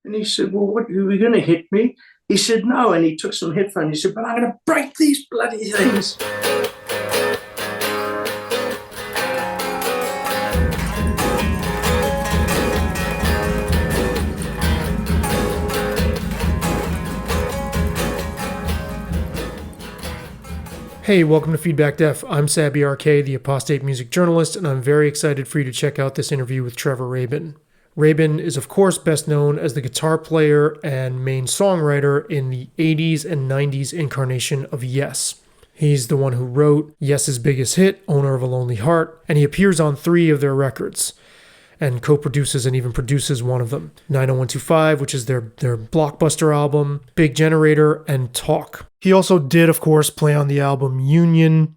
And he said, well, what, are you going to hit me? He said, no. And he took some headphones. He said, but I'm going to break these bloody things. Hey, welcome to Feedback Def. I'm Sabby RK, the apostate music journalist, and I'm very excited for you to check out this interview with Trevor Rabin. Rabin is, of course, best known as the guitar player and main songwriter in the 80s and 90s incarnation of Yes. He's the one who wrote Yes's biggest hit, Owner of a Lonely Heart, and he appears on 3 of their records and co-produces and even produces one of them, 90125, which is their blockbuster album, Big Generator, and Talk. He also did, of course, play on the album Union.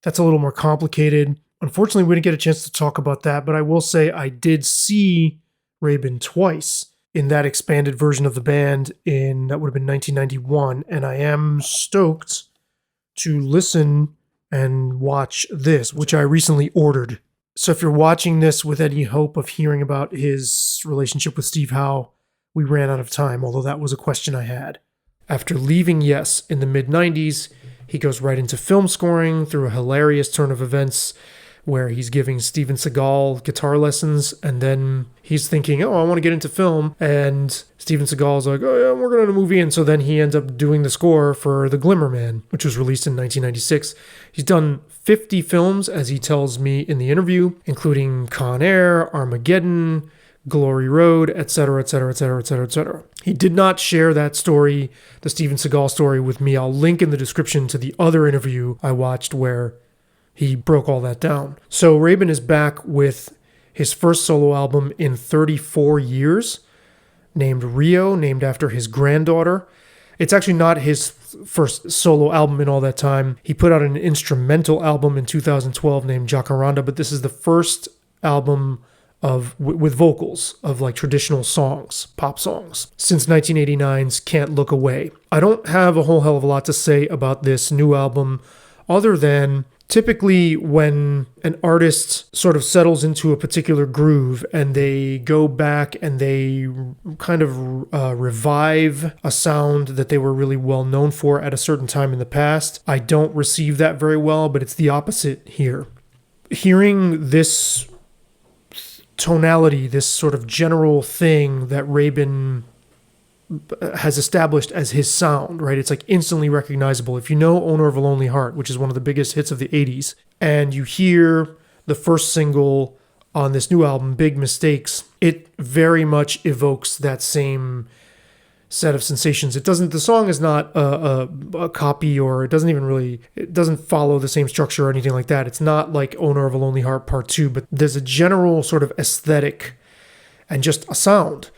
That's a little more complicated. Unfortunately, we didn't get a chance to talk about that, but I will say I did see Rabin twice in that expanded version of the band that would have been 1991, and I am stoked to listen and watch this, which I recently ordered. So if you're watching this with any hope of hearing about his relationship with Steve Howe, we ran out of time, although that was a question I had. After leaving Yes in the mid-90s, he goes right into film scoring through a hilarious turn of events where he's giving Steven Seagal guitar lessons, and then he's thinking, oh, I want to get into film, and Steven Seagal's like, oh yeah, we're going to a movie, and so then he ends up doing the score for The Glimmer Man, which was released in 1996. He's done 50 films, as he tells me in the interview, including Con Air, Armageddon, Glory Road, etc., etc., etc., etc., etc. He did not share that story, the Steven Seagal story, with me. I'll link in the description to the other interview I watched where he broke all that down. So Rabin is back with his first solo album in 34 years, named Rio, named after his granddaughter. It's actually not his first solo album in all that time. He put out an instrumental album in 2012 named Jacaranda, but this is the first album with vocals of like traditional songs, pop songs, since 1989's Can't Look Away. I don't have a whole hell of a lot to say about this new album other than typically when an artist sort of settles into a particular groove and they go back and they kind of revive a sound that they were really well known for at a certain time in the past, I don't receive that very well, but it's the opposite here. Hearing this tonality, this sort of general thing that Rabin has established as his sound, right? It's like instantly recognizable. If you know Owner of a Lonely Heart, which is one of the biggest hits of the 80s, and you hear the first single on this new album, Big Mistakes, it very much evokes that same set of sensations. The song is not a copy, or it doesn't follow the same structure or anything like that. It's not like Owner of a Lonely Heart Part 2, but there's a general sort of aesthetic and just a sound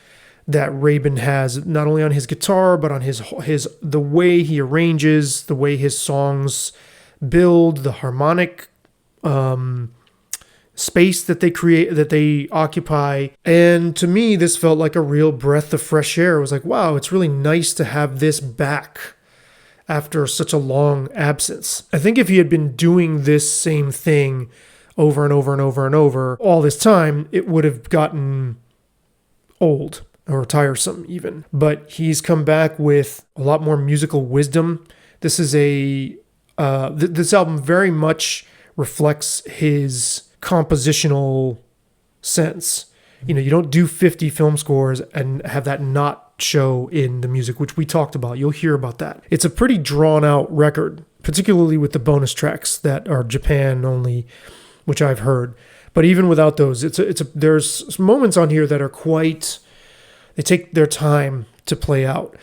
that Rabin has, not only on his guitar, but on the way he arranges, the way his songs build, the harmonic space that they create, that they occupy. And to me, this felt like a real breath of fresh air. It was like, wow, it's really nice to have this back after such a long absence. I think if he had been doing this same thing over and over and over and over all this time, it would have gotten old or tiresome even. But he's come back with a lot more musical wisdom. This is this album very much reflects his compositional sense. You know, you don't do 50 film scores and have that not show in the music, which we talked about. You'll hear about that. It's a pretty drawn out record, particularly with the bonus tracks that are Japan only, which I've heard. But even without those, there's moments on here that are they take their time to play out.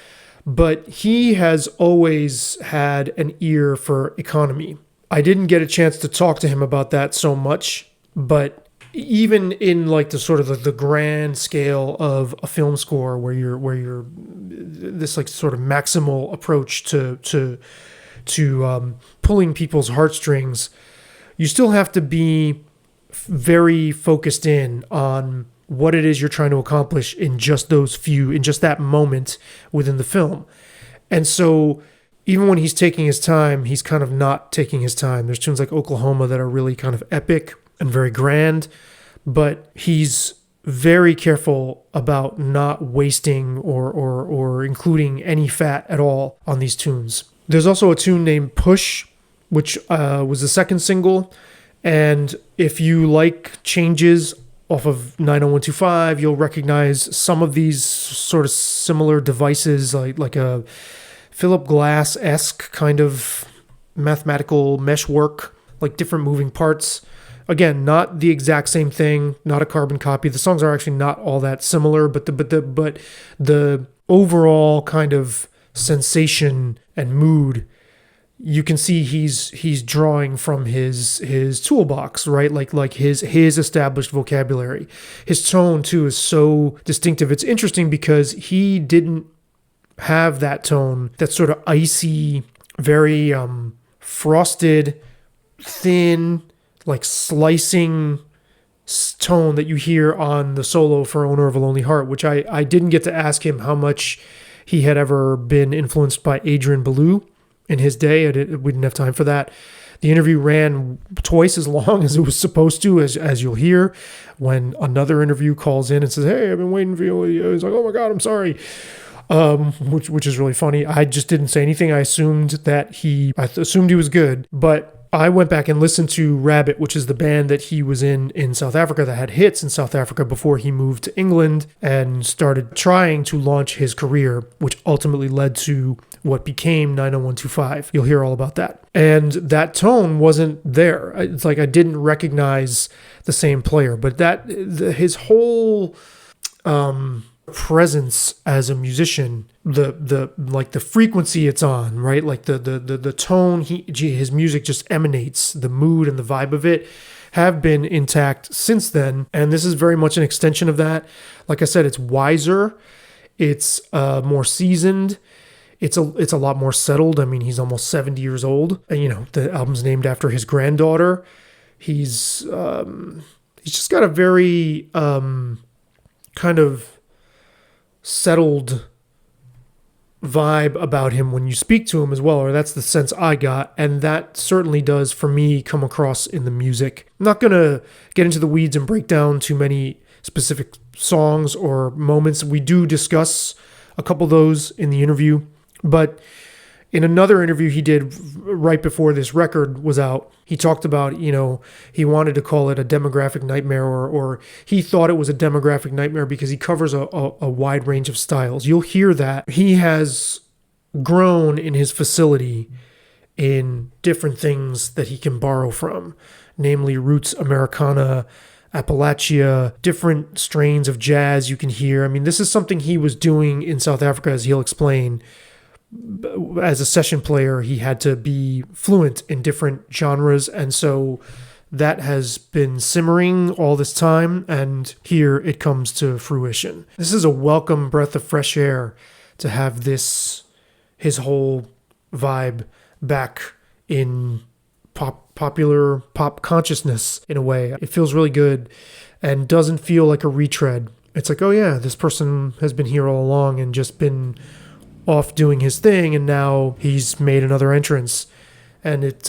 But he has always had an ear for economy. I didn't get a chance to talk to him about that so much, but even in like the sort of the grand scale of a film score where you're this like sort of maximal approach to pulling people's heartstrings, you still have to be very focused in on what it is you're trying to accomplish in just that moment within the film. And so even when he's taking his time, he's kind of not taking his time. There's tunes like Oklahoma that are really kind of epic and very grand, but he's very careful about not wasting or including any fat at all on these tunes. There's also a tune named Push, which was the second single. And if you like changes off of 90125, you'll recognize some of these sort of similar devices, like a Philip Glass-esque kind of mathematical meshwork, like different moving parts. Again, not the exact same thing, not a carbon copy. The songs are actually not all that similar, but the overall kind of sensation and mood, you can see he's drawing from his toolbox, right? Like his established vocabulary. His tone too is so distinctive. It's interesting because he didn't have that tone, that sort of icy, very frosted, thin, like slicing tone that you hear on the solo for Owner of a Lonely Heart, which I didn't get to ask him how much he had ever been influenced by Adrian Belew in his day. We didn't have time for that. The interview ran twice as long as it was supposed to, as you'll hear when another interview calls in and says, "Hey, I've been waiting for you." He's like, "Oh my God, I'm sorry." Which is really funny. I just didn't say anything. I assumed he was good, but I went back and listened to Rabbit, which is the band that he was in South Africa that had hits in South Africa before he moved to England and started trying to launch his career, which ultimately led to what became 90125. You'll hear all about that. And that tone wasn't there. It's like I didn't recognize the same player, but his whole presence as a musician, the frequency it's on, right? Like the tone his music just emanates, the mood and the vibe of it have been intact since then. And this is very much an extension of that. Like I said, it's wiser, it's more seasoned, it's a lot more settled. I mean, he's almost 70 years old, and the album's named after his granddaughter. He's just got a very kind of settled vibe about him when you speak to him as well, or that's the sense I got, and that certainly does for me come across in the music. I'm not gonna get into the weeds and break down too many specific songs or moments. We do discuss a couple of those in the interview, but in another interview he did right before this record was out, he talked about, he wanted to call it a demographic nightmare, or he thought it was a demographic nightmare because he covers a wide range of styles. You'll hear that. He has grown in his facility in different things that he can borrow from, namely roots Americana, Appalachia, different strains of jazz you can hear. I mean, this is something he was doing in South Africa, as he'll explain. As a session player, he had to be fluent in different genres, and so that has been simmering all this time, and here it comes to fruition. This is a welcome breath of fresh air to have his whole vibe back in popular pop consciousness in a way. It feels really good and doesn't feel like a retread. It's like, oh yeah, this person has been here all along and just been off doing his thing, and now he's made another entrance, and it's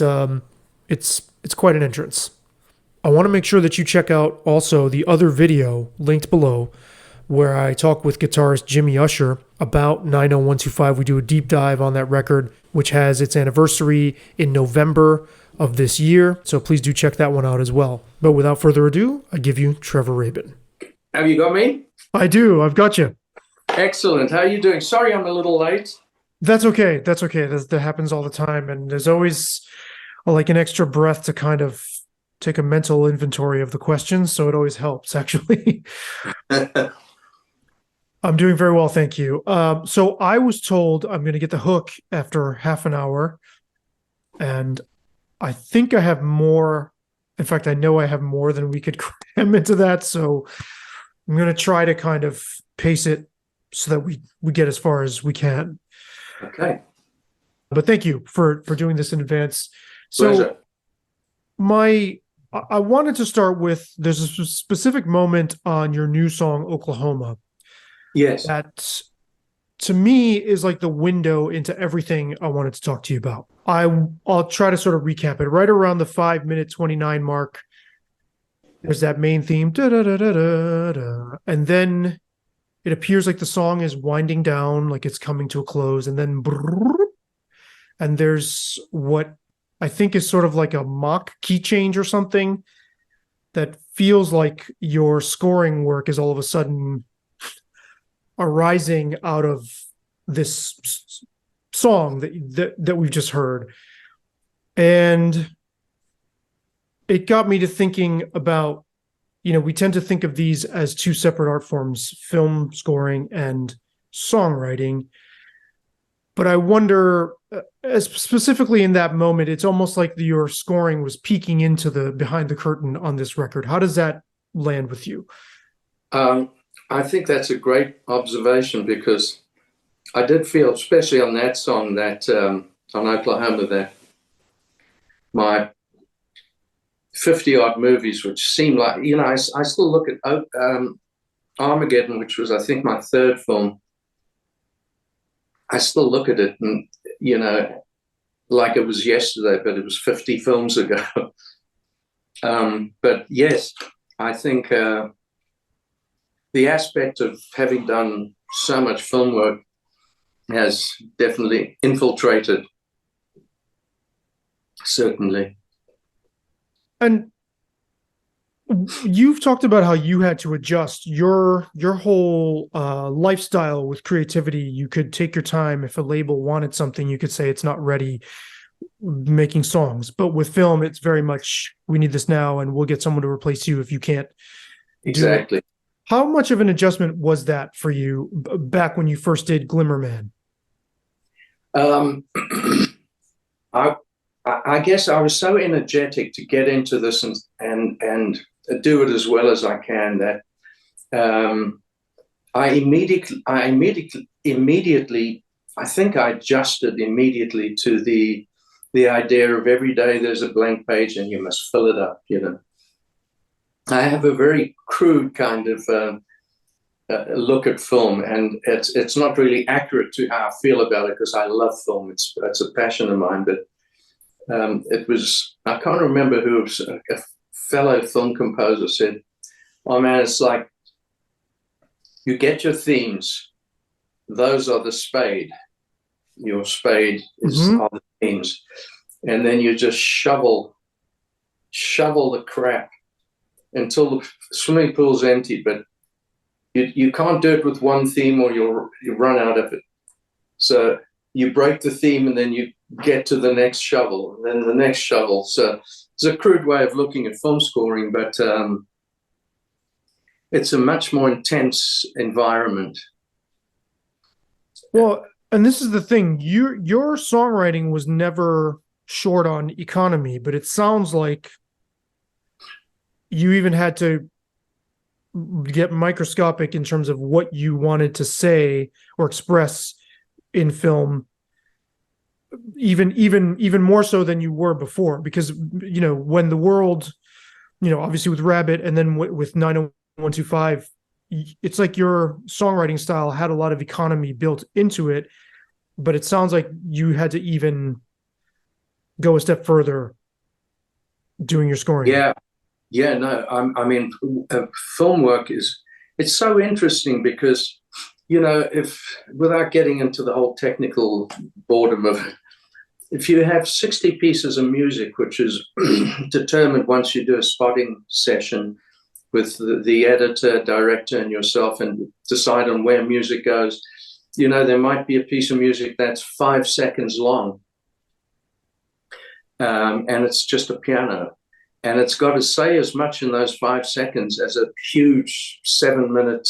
quite an entrance. I want to make sure that you check out also the other video linked below where I talk with guitarist Jimmy Usher about 90125. We do a deep dive on that record, which has its anniversary in November of this year, so please do check that one out as well. But without further ado, I give you Trevor Rabin. Have you got me? I do. I've got you. Excellent. How are you doing? Sorry I'm a little late. That's okay. That happens all the time. And there's always like an extra breath to kind of take a mental inventory of the questions. So it always helps, actually. I'm doing very well, thank you. So I was told I'm going to get the hook after half an hour. And I think I have more. In fact, I know I have more than we could cram into that. So I'm going to try to kind of pace it so that we get as far as we can. Okay. But thank you for doing this in advance. So Pleasure. I wanted to start with, there's a specific moment on your new song, Oklahoma. Yes. That to me is like the window into everything I wanted to talk to you about. I'll try to sort of recap it. Right around the 5-minute 29 mark, there's that main theme, da, da, da, da, da, da, and then it appears like the song is winding down, like it's coming to a close, and then brrr, and there's what I think is sort of like a mock key change or something that feels like your scoring work is all of a sudden arising out of this song that we've just heard. And it got me to thinking about, we tend to think of these as two separate art forms, film scoring and songwriting. But I wonder, as specifically in that moment, it's almost like your scoring was peeking into the behind the curtain on this record. How does that land with you? I think that's a great observation because I did feel, especially on that song, that on Oklahoma, that my 50-odd movies, which seem like, I still look at Armageddon, which was, I think, my third film. I still look at it and, like it was yesterday, but it was 50 films ago. But yes, I think the aspect of having done so much film work has definitely infiltrated, certainly. And you've talked about how you had to adjust your whole lifestyle with creativity. You could take your time. If a label wanted something, you could say it's not ready, making songs. But with film, it's very much, we need this now, and we'll get someone to replace you if you can't Exactly. do it. How much of an adjustment was that for you back when you first did Glimmerman? I guess I was so energetic to get into this and do it as well as I can that I immediately I think I adjusted immediately to the idea of every day there's a blank page and you must fill it up. I have a very crude kind of look at film, and it's not really accurate to how I feel about it because I love film. It's a passion of mine, but it was, I can't remember who, it was a fellow film composer said, oh man, it's like you get your themes, those are the spade, your spade is are the themes, and then you just shovel the crap until the swimming pool's empty, but you can't do it with one theme or you run out of it. So you break the theme and then you get to the next shovel, and then the next shovel. So it's a crude way of looking at film scoring, but it's a much more intense environment. Well, and this is the thing, your songwriting was never short on economy, but it sounds like you even had to get microscopic in terms of what you wanted to say or express in film, even more so than you were before, because when the world, obviously with Rabbit and then with 90125, it's like your songwriting style had a lot of economy built into it, but it sounds like you had to even go a step further doing your scoring. Yeah, no, I mean, film work it's so interesting because, if without getting into the whole technical boredom of it, if you have 60 pieces of music, which is determined once you do a spotting session with the editor, director, and yourself, and decide on where music goes, there might be a piece of music that's 5 seconds long, and it's just a piano. And it's got to say as much in those 5 seconds as a huge 7-minute,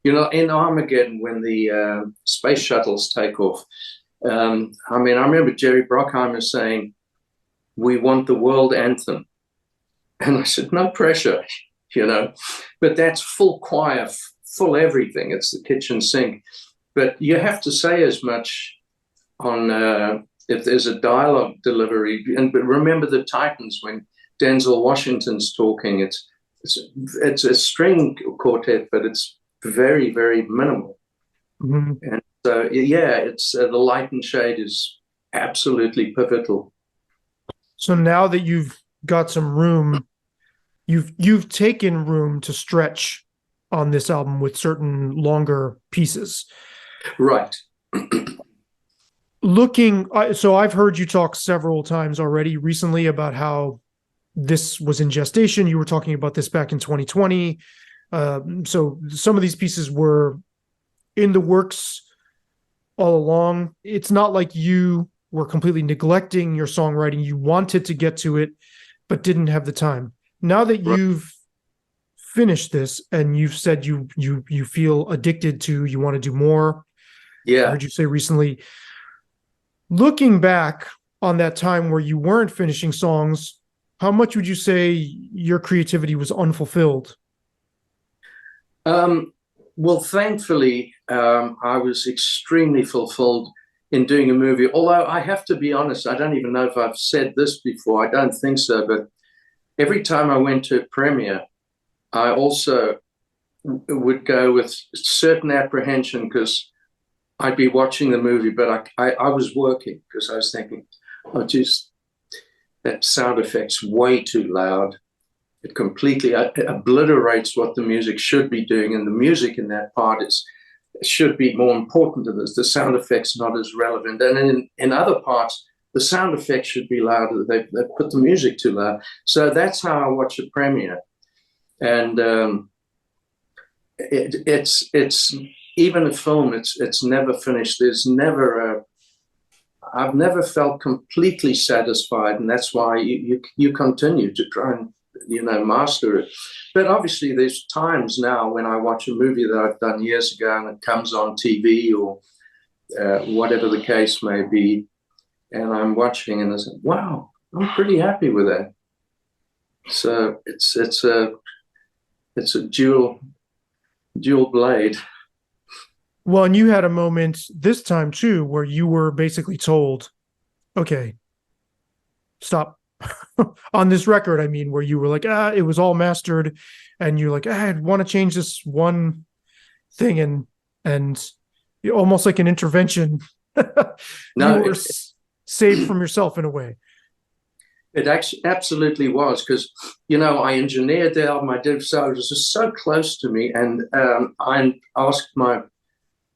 in Armageddon when the space shuttles take off. I remember Jerry Bruckheimer saying, "We want the world anthem." And I said, no pressure, but that's full choir, full everything. It's the kitchen sink. But you have to say as much on if there's a dialogue delivery. But remember the Titans when Denzel Washington's talking, it's a string quartet, but it's very, very minimal. And so, it's the light and shade is absolutely pivotal. So now that you've got some room, you've taken room to stretch on this album with certain longer pieces. Right. So I've heard you talk several times already recently about how this was in gestation. You were talking about this back in 2020. So some of these pieces were in the works all along. It's not like you were completely neglecting your songwriting. You wanted to get to it, but didn't have the time. Now that you've finished this and you've said you feel addicted to, you want to do more. Yeah. I heard you say recently, looking back on that time where you weren't finishing songs, how much would you say your creativity was unfulfilled? Well, thankfully, I was extremely fulfilled in doing a movie. Although I have to be honest, I don't even know if I've said this before. I don't think so. But every time I went to a premiere, I also would go with certain apprehension because I'd be watching the movie, but I was working because I was thinking, oh, geez, that sound effect's way too loud. It completely obliterates what the music should be doing, and the music in that part should be more important to this. The sound effects not as relevant, and in other parts, the sound effects should be louder. They put the music too loud. So that's how I watch a premiere, and it's even a film. It's never finished. There's never I've never felt completely satisfied, and that's why you continue to try and master it. But obviously there's times now when I watch a movie that I've done years ago and it comes on TV or whatever the case may be, and I'm watching and I say, wow, I'm pretty happy with that. So it's a dual blade. Well, and you had a moment this time too where you were basically told, okay, stop. On this record, I mean, where you were like, it was all mastered, and you're like, I want to change this one thing, and almost like an intervention. No, you were saved from yourself in a way. It actually absolutely was, because I engineered the album. I did, so it was just so close to me, and I asked my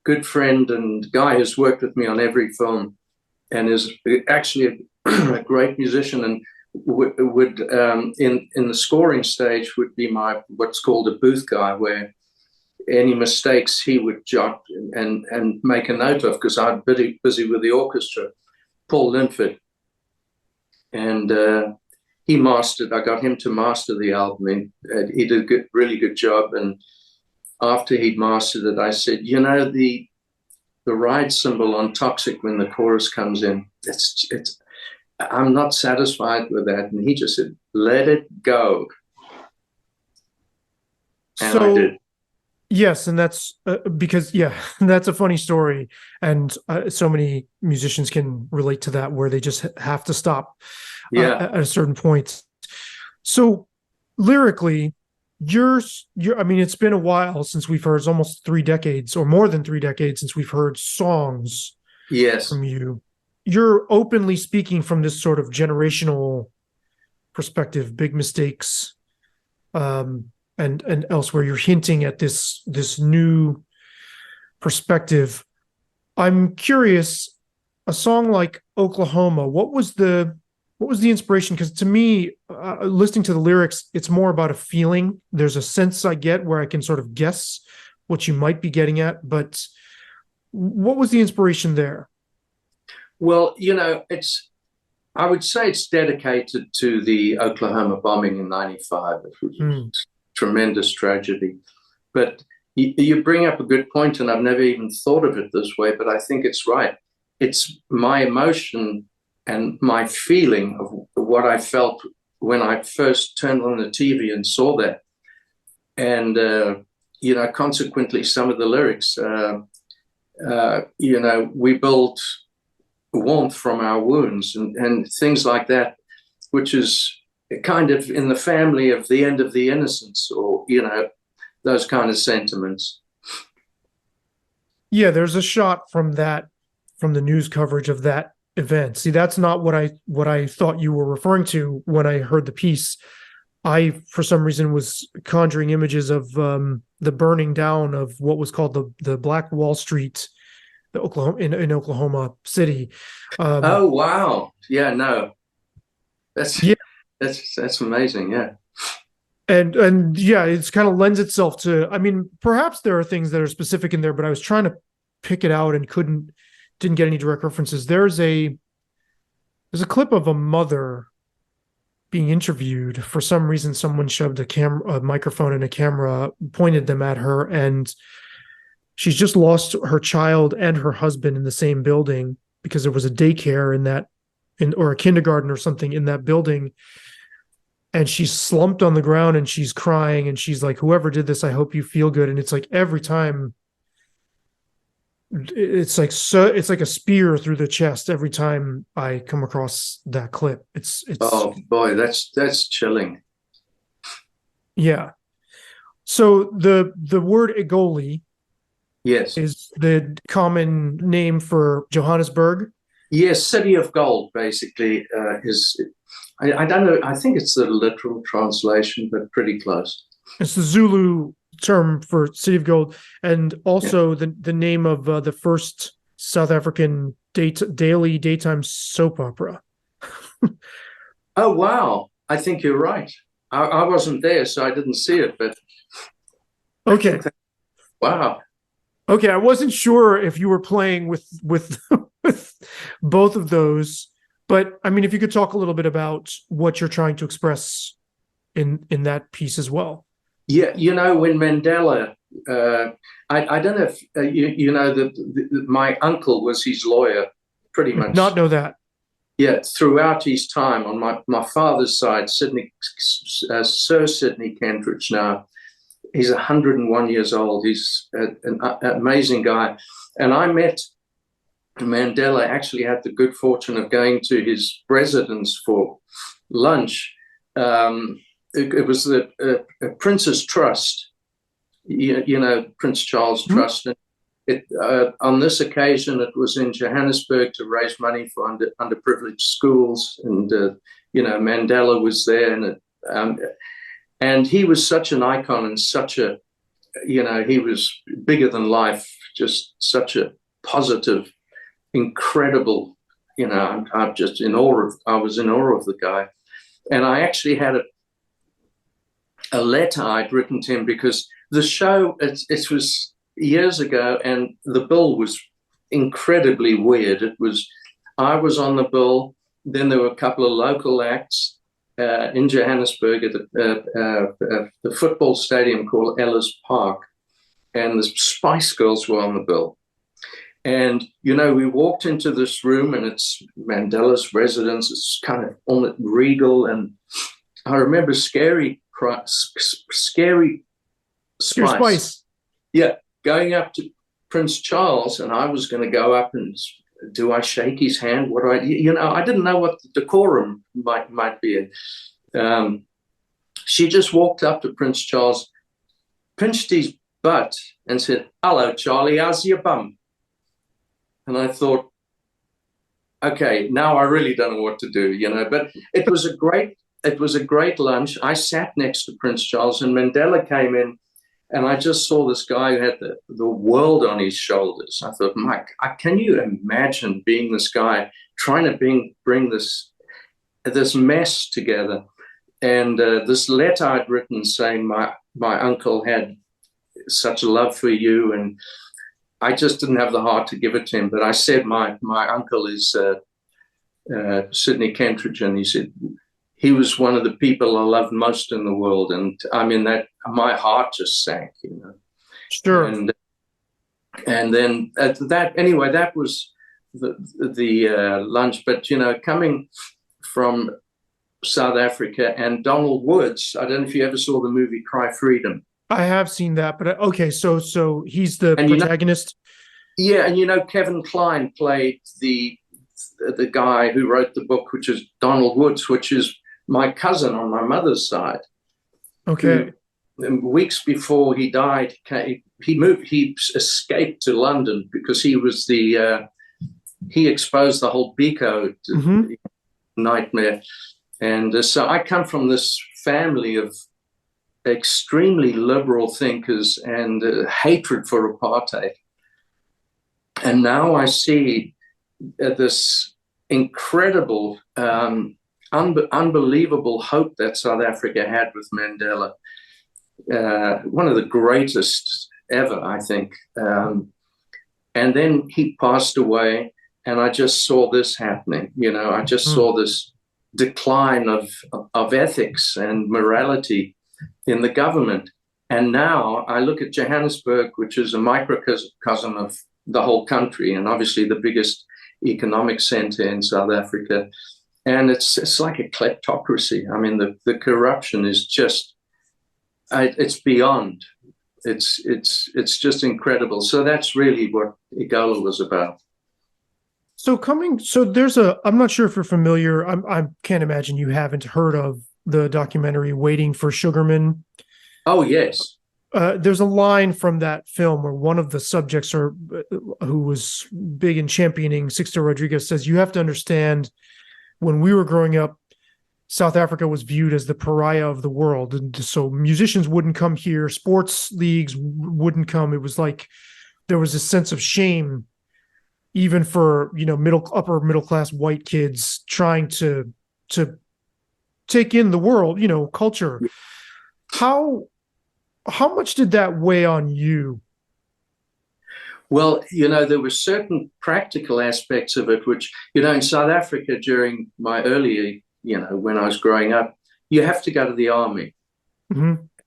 good friend and guy who's worked with me on every film, and is actually a great musician, and would in the scoring stage would be my what's called a booth guy, where any mistakes he would jot and make a note of, because I'm busy with the orchestra. Paul Linford, and he mastered. I got him to master the album, and he did a really good job. And after he'd mastered it, I said, the ride cymbal on Toxic when the chorus comes in, it's I'm not satisfied with that. And he just said, let it go. And I did. Yes, and that's because, that's a funny story. And so many musicians can relate to that, where they just have to stop at a certain point. So lyrically, I mean, it's been a while since we've heard, it's almost 3 decades or more than 3 decades since we've heard songs from you. You're openly speaking from this sort of generational perspective, Big Mistakes, and elsewhere. You're hinting at this new perspective. I'm curious, a song like Oklahoma, what was the inspiration? Because to me, listening to the lyrics, it's more about a feeling. There's a sense I get where I can sort of guess what you might be getting at, but what was the inspiration there? Well, I would say it's dedicated to the Oklahoma bombing in '95. It was a tremendous tragedy. But you bring up a good point, and I've never even thought of it this way, but I think it's right. It's my emotion and my feeling of what I felt when I first turned on the TV and saw that. And, consequently, some of the lyrics, we build warmth from our wounds and things like that, which is kind of in the family of the end of the innocence, or those kind of sentiments. Yeah, there's a shot from the news coverage of that event. See, that's not what I thought you were referring to when I heard the piece. I, for some reason, was conjuring images of the burning down of what was called the Black Wall Street, the Oklahoma in Oklahoma City. Oh wow, yeah, no, that's Yeah, that's amazing. Yeah. and yeah, it's kind of lends itself to. I mean, perhaps there are things that are specific in there, but I was trying to pick it out and didn't get any direct references. There's a clip of a mother being interviewed. For some reason, someone shoved a microphone and a camera, pointed them at her, and she's just lost her child and her husband in the same building because there was a daycare or a kindergarten or something in that building. And she's slumped on the ground and she's crying and she's like, "Whoever did this, I hope you feel good." And it's like every time it's like a spear through the chest every time I come across that clip. It's Oh boy, that's chilling. yeah. So the word Igoli Yes. is the common name for Johannesburg. Yes, City of Gold basically is. I don't know. I think it's the literal translation, but pretty close. It's the Zulu term for City of Gold, and Yeah. also the name of the first South African daily daytime soap opera. Oh wow, I think you're right. I wasn't there, so I didn't see it, but I Okay. think wow. Okay, I wasn't sure if you were playing with with both of those, but I mean, if you could talk a little bit about what you're trying to express in that piece as well. Yeah, you know, when Mandela, I don't know if you know that my uncle was his lawyer pretty I did much. not know that. Yeah, throughout his time on my father's side, Sir Sidney Kentridge. Now he's 101 years old. He's an amazing guy, and I met Mandela. Actually, had the good fortune of going to his residence for lunch. It was the Prince's Trust, you know, Prince Charles Trust. And on this occasion, it was in Johannesburg to raise money for underprivileged schools. And, you know, Mandela was there. And he was such an icon and such a, you know, he was bigger than life, just such a positive, incredible, you know, I'm just in awe of, I was in awe of the guy. And I actually had a letter I'd written to him because the show, it was years ago, and the bill was incredibly weird. I was on the bill, then there were a couple of local acts in Johannesburg at the football stadium called Ellis Park, and the Spice Girls were on the bill. And, you know, we walked into this room, and it's Mandela's residence. It's kind of almost regal. And I remember Scary Spice. Yeah, going up to Prince Charles, and I was going to go up and do I shake his hand? What do I, you know, I didn't know what the decorum might be. She just walked up to Prince Charles, pinched his butt, and said, "Hello, Charlie, how's your bum?" And I thought, okay, now I really don't know what to do, you know. But it was a great lunch. I sat next to Prince Charles, and Mandela came in, and I just saw this guy who had the world on his shoulders. I thought, Mike, can you imagine being this guy trying to bring this mess together? And this letter I'd written saying my uncle had such a love for you, and I just didn't have the heart to give it to him. But I said my uncle is Sidney Kentridge, and he said he was one of the people I loved most in the world. And I mean, that my heart just sank, you know. Sure. And then anyway, that was the lunch. But you know, coming from South Africa and Donald Woods, I don't know if you ever saw the movie Cry Freedom. I have seen that, but okay, so he's the protagonist. You know, yeah, and you know, Kevin Kline played the guy who wrote the book, which is Donald Woods, which is my cousin on my mother's side. Okay. Weeks before he died, he escaped to London because he was he exposed the whole Biko nightmare. And so I come from this family of extremely liberal thinkers and hatred for apartheid. And now I see this incredible, unbelievable hope that South Africa had with Mandela. One of the greatest ever, I think. And then he passed away, and I just saw this happening. I just saw this decline of ethics and morality in the government. And now I look at Johannesburg, which is a microcosm of the whole country, and obviously the biggest economic center in South Africa. And it's like a kleptocracy. I mean, the corruption is just, it's beyond. It's just incredible. So that's really what Igalo was about. So I'm not sure if you're familiar. I can't imagine you haven't heard of the documentary Waiting for Sugarman. Oh, yes. There's a line from that film where one of the subjects, who was big in championing Sixto Rodriguez, says, you have to understand, when we were growing up, South Africa was viewed as the pariah of the world. And so musicians wouldn't come here. Sports leagues wouldn't come. It was like there was a sense of shame, even for, upper middle class white kids trying to take in the world, culture. How much did that weigh on you? Well, there were certain practical aspects of it, which, in South Africa during my earlier, when I was growing up, you have to go to the army,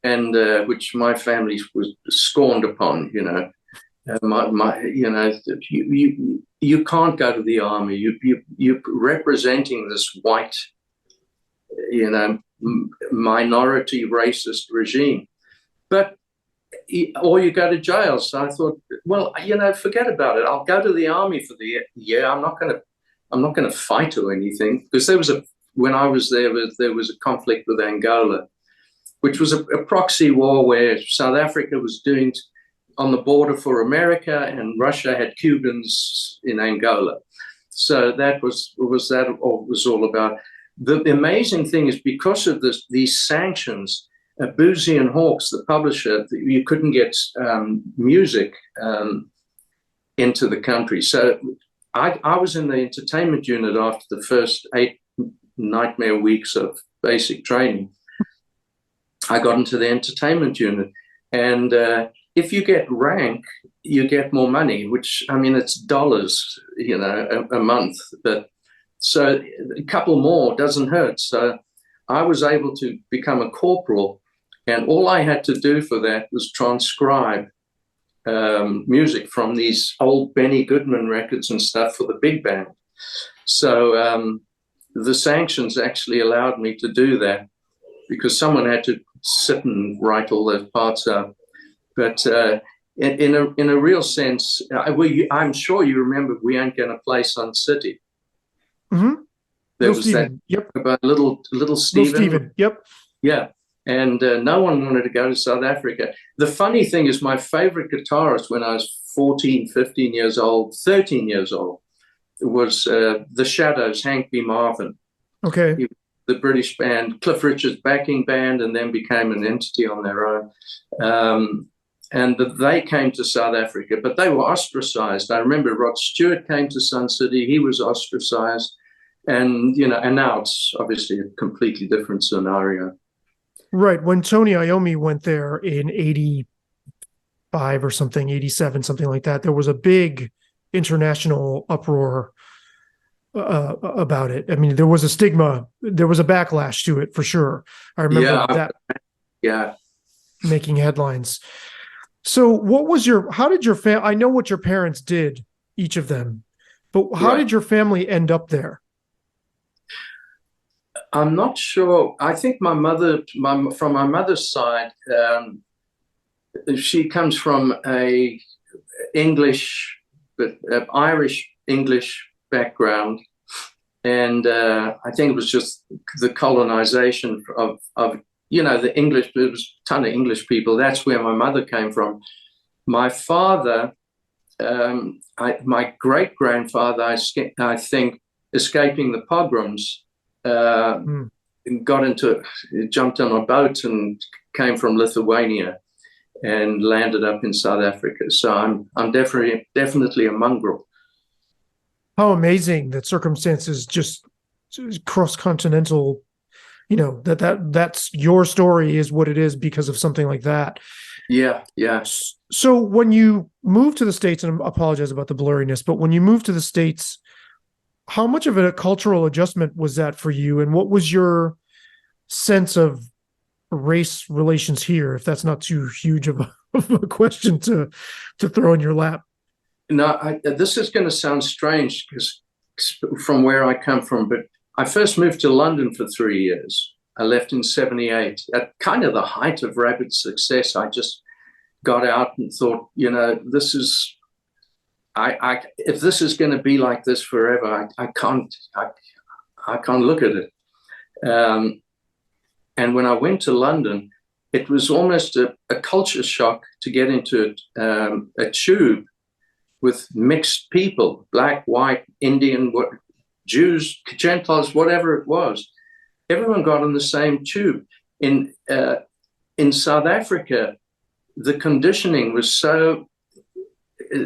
and which my family was scorned upon. You can't go to the army. You're representing this white, minority racist regime, or you go to jail. So I thought, well, forget about it. I'll go to the army for the year. I'm not going to fight or anything, because when I was there was a conflict with Angola, which was a proxy war where South Africa was doing on the border for America, and Russia had Cubans in Angola. So that was all about. The amazing thing is, because of these sanctions, Boozy and Hawkes, the publisher, you couldn't get music into the country. So I was in the entertainment unit after the first 8 nightmare weeks of basic training. I got into the entertainment unit, and if you get rank, you get more money, which, I mean, it's dollars, a month. But so a couple more doesn't hurt. So I was able to become a corporal, and all I had to do for that was transcribe music from these old Benny Goodman records and stuff for the big band. So the sanctions actually allowed me to do that, because someone had to sit and write all those parts out. But in a real sense, I'm sure you remember We Ain't Gonna Play Sun City. Mm-hmm. There was Stephen. that Yep. about little Stephen. Little Stephen. Yep. Yeah. And no one wanted to go to South Africa. The funny thing is, my favorite guitarist when I was 14, 15 years old, 13 years old, was The Shadows, Hank B. Marvin. Okay. The British band, Cliff Richard's backing band, and then became an entity on their own. And they came to South Africa, but they were ostracized. I remember Rod Stewart came to Sun City. He was ostracized. And, and now it's obviously a completely different scenario. Right. When Tony Iommi went there in 85 or something, 87, something like that, there was a big international uproar about it. I mean, there was a stigma, there was a backlash to it for sure. I remember that. Yeah. Making headlines. So how did your family, I know what your parents did, each of them, but how did your family end up there? I'm not sure. I think my mother, from my mother's side, she comes from a Irish English background, and I think it was just the colonization of the English. There was a ton of English people. That's where my mother came from. My father, my great grandfather, I think, escaping the pogroms. jumped on a boat and came from Lithuania and landed up in South Africa. So I'm definitely a mongrel. How amazing that circumstances just cross-continental, that's your story is what it is because of something like that. Yeah. So when you moved to the States, and I apologize about the blurriness, but when you moved to the States, how much of a cultural adjustment was that for you? And what was your sense of race relations here, if that's not too huge of a question to throw in your lap? No, this is going to sound strange because from where I come from, but I first moved to London for 3 years. I left in 78 at kind of the height of Rabid's success. I just got out and thought, this is, if this is going to be like this forever, I can't look at it. And when I went to London, it was almost a culture shock to get into a tube with mixed people, black, white, Indian, Jews, Gentiles, whatever it was. Everyone got on the same tube. In South Africa, the conditioning was so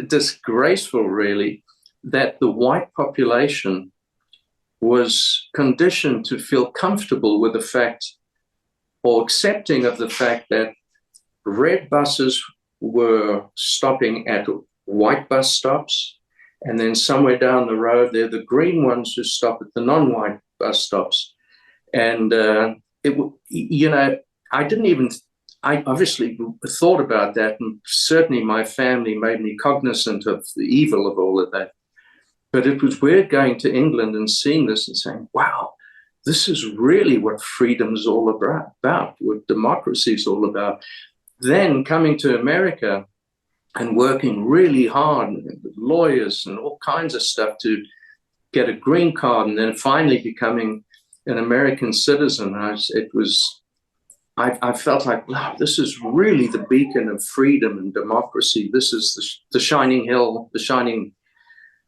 disgraceful, really, that the white population was conditioned to feel comfortable with the fact or accepting of the fact that red buses were stopping at white bus stops, and then somewhere down the road, they're the green ones who stop at the non-white bus stops. And I obviously thought about that, and certainly my family made me cognizant of the evil of all of that. But it was weird going to England and seeing this and saying, wow, this is really what freedom is all about, what democracy is all about. Then coming to America and working really hard with lawyers and all kinds of stuff to get a green card, and then finally becoming an American citizen. I felt like, wow, this is really the beacon of freedom and democracy. This is the shining hill, the shining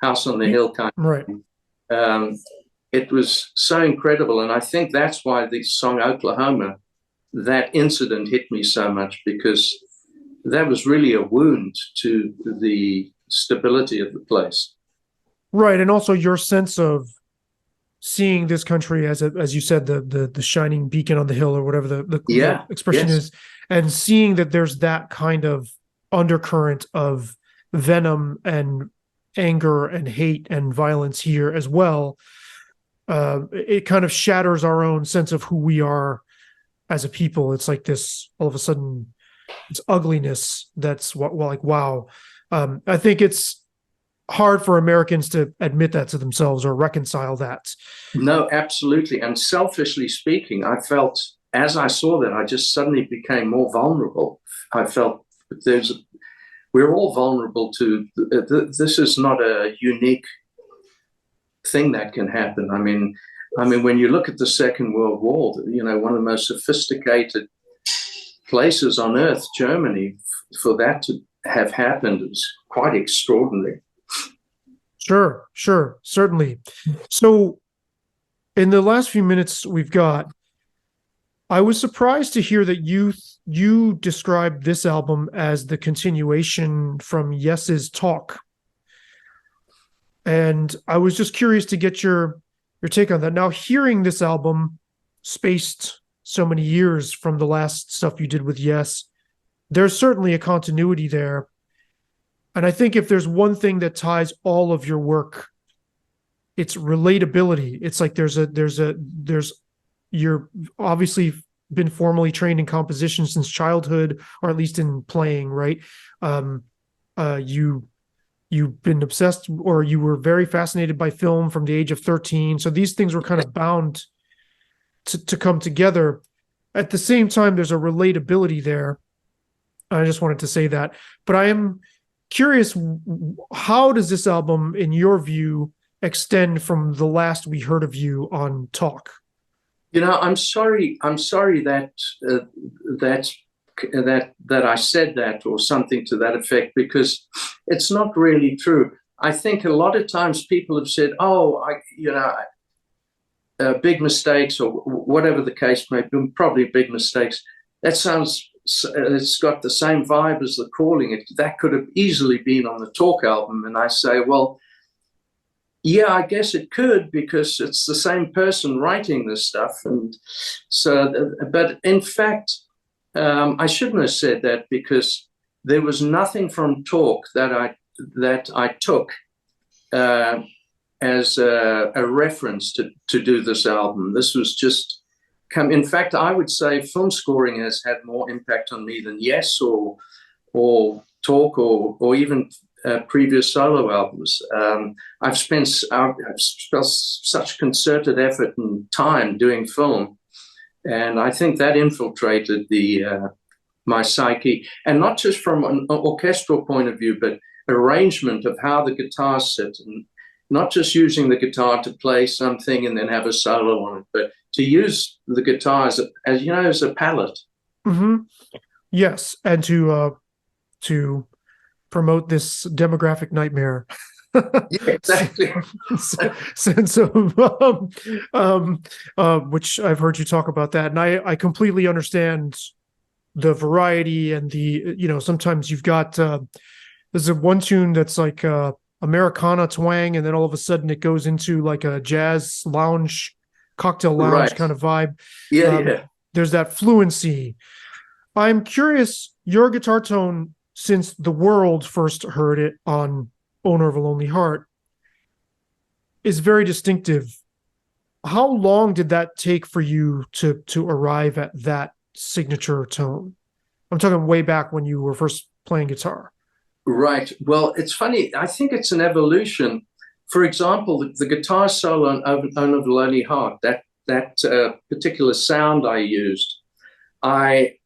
house on the hill kind of thing. Right. It was so incredible. And I think that's why the song Oklahoma, that incident hit me so much, because that was really a wound to the stability of the place. Right. And also your sense of seeing this country as you said, the shining beacon on the hill, or whatever the expression is, and seeing that there's that kind of undercurrent of venom and anger and hate and violence here as well. It kind of shatters our own sense of who we are as a people. It's like this, all of a sudden, it's ugliness. That's wow. I think it's hard for Americans to admit that to themselves or reconcile that. No, absolutely. And selfishly speaking, I felt, as I saw that, I just suddenly became more vulnerable. I felt we're all vulnerable to, this is not a unique thing that can happen. I mean, when you look at the Second World War, one of the most sophisticated places on earth, Germany, for that to have happened is quite extraordinary. Sure, certainly. So in the last few minutes we've got, I was surprised to hear that you described this album as the continuation from Yes's Talk. And I was just curious to get your take on that. Now, hearing this album spaced so many years from the last stuff you did with Yes, there's certainly a continuity there. And I think if there's one thing that ties all of your work, it's relatability. It's like you're obviously been formally trained in composition since childhood, or at least in playing, right? You've been obsessed, or you were very fascinated by film from the age of 13. So these things were kind of bound to come together. At the same time, there's a relatability there. I just wanted to say that. But I am curious, how does this album, in your view, extend from the last we heard of you on Talk? I'm sorry that I said that, or something to that effect, because it's not really true. I think a lot of times people have said, "Oh, big mistakes or whatever the case may be, probably big mistakes. That sounds, it's got the same vibe as The Calling. That could have easily been on the Talk album. And I say, well, yeah, I guess it could, because it's the same person writing this stuff. And so, but in fact, I shouldn't have said that, because there was nothing from Talk that I took as a reference to do this album. This was just in fact, I would say film scoring has had more impact on me than Yes or Talk or even previous solo albums. I've spent such concerted effort and time doing film, and I think that infiltrated my psyche, and not just from an orchestral point of view, but arrangement of how the guitars sit, and not just using the guitar to play something and then have a solo on it, but to use the guitar as a palette. Mm-hmm. Yes, and to promote this demographic nightmare. Yeah, exactly. Sense of which I've heard you talk about that, and I completely understand the variety and sometimes you've got there's a one tune that's like Americana twang, and then all of a sudden it goes into like a jazz lounge, cocktail lounge kind of vibe. Yeah. There's that fluency. I'm curious, your guitar tone, since the world first heard it on Owner of a Lonely Heart, is very distinctive. How long did that take for you to arrive at that signature tone? I'm talking way back when you were first playing guitar. Right. Well, it's funny. I think it's an evolution. For example, the guitar solo on Owner of a Lonely Heart, that particular sound I used, I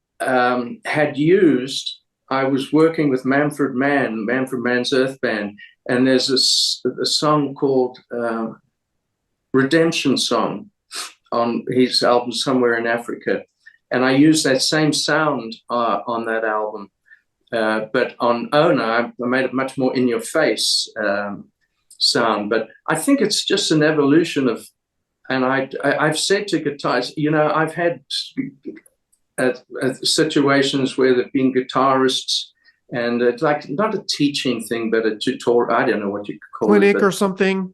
was working with Manfred Mann's Earth Band, and there's a song called Redemption Song on his album Somewhere in Africa. And I used that same sound on that album. But on Owner, I made a much more in-your-face sound. But I think it's just an evolution of, and I've said to guitarists, I've had situations where there've been guitarists, and it's like not a teaching thing, but a tutorial. I don't know what you could call clinic it, or something.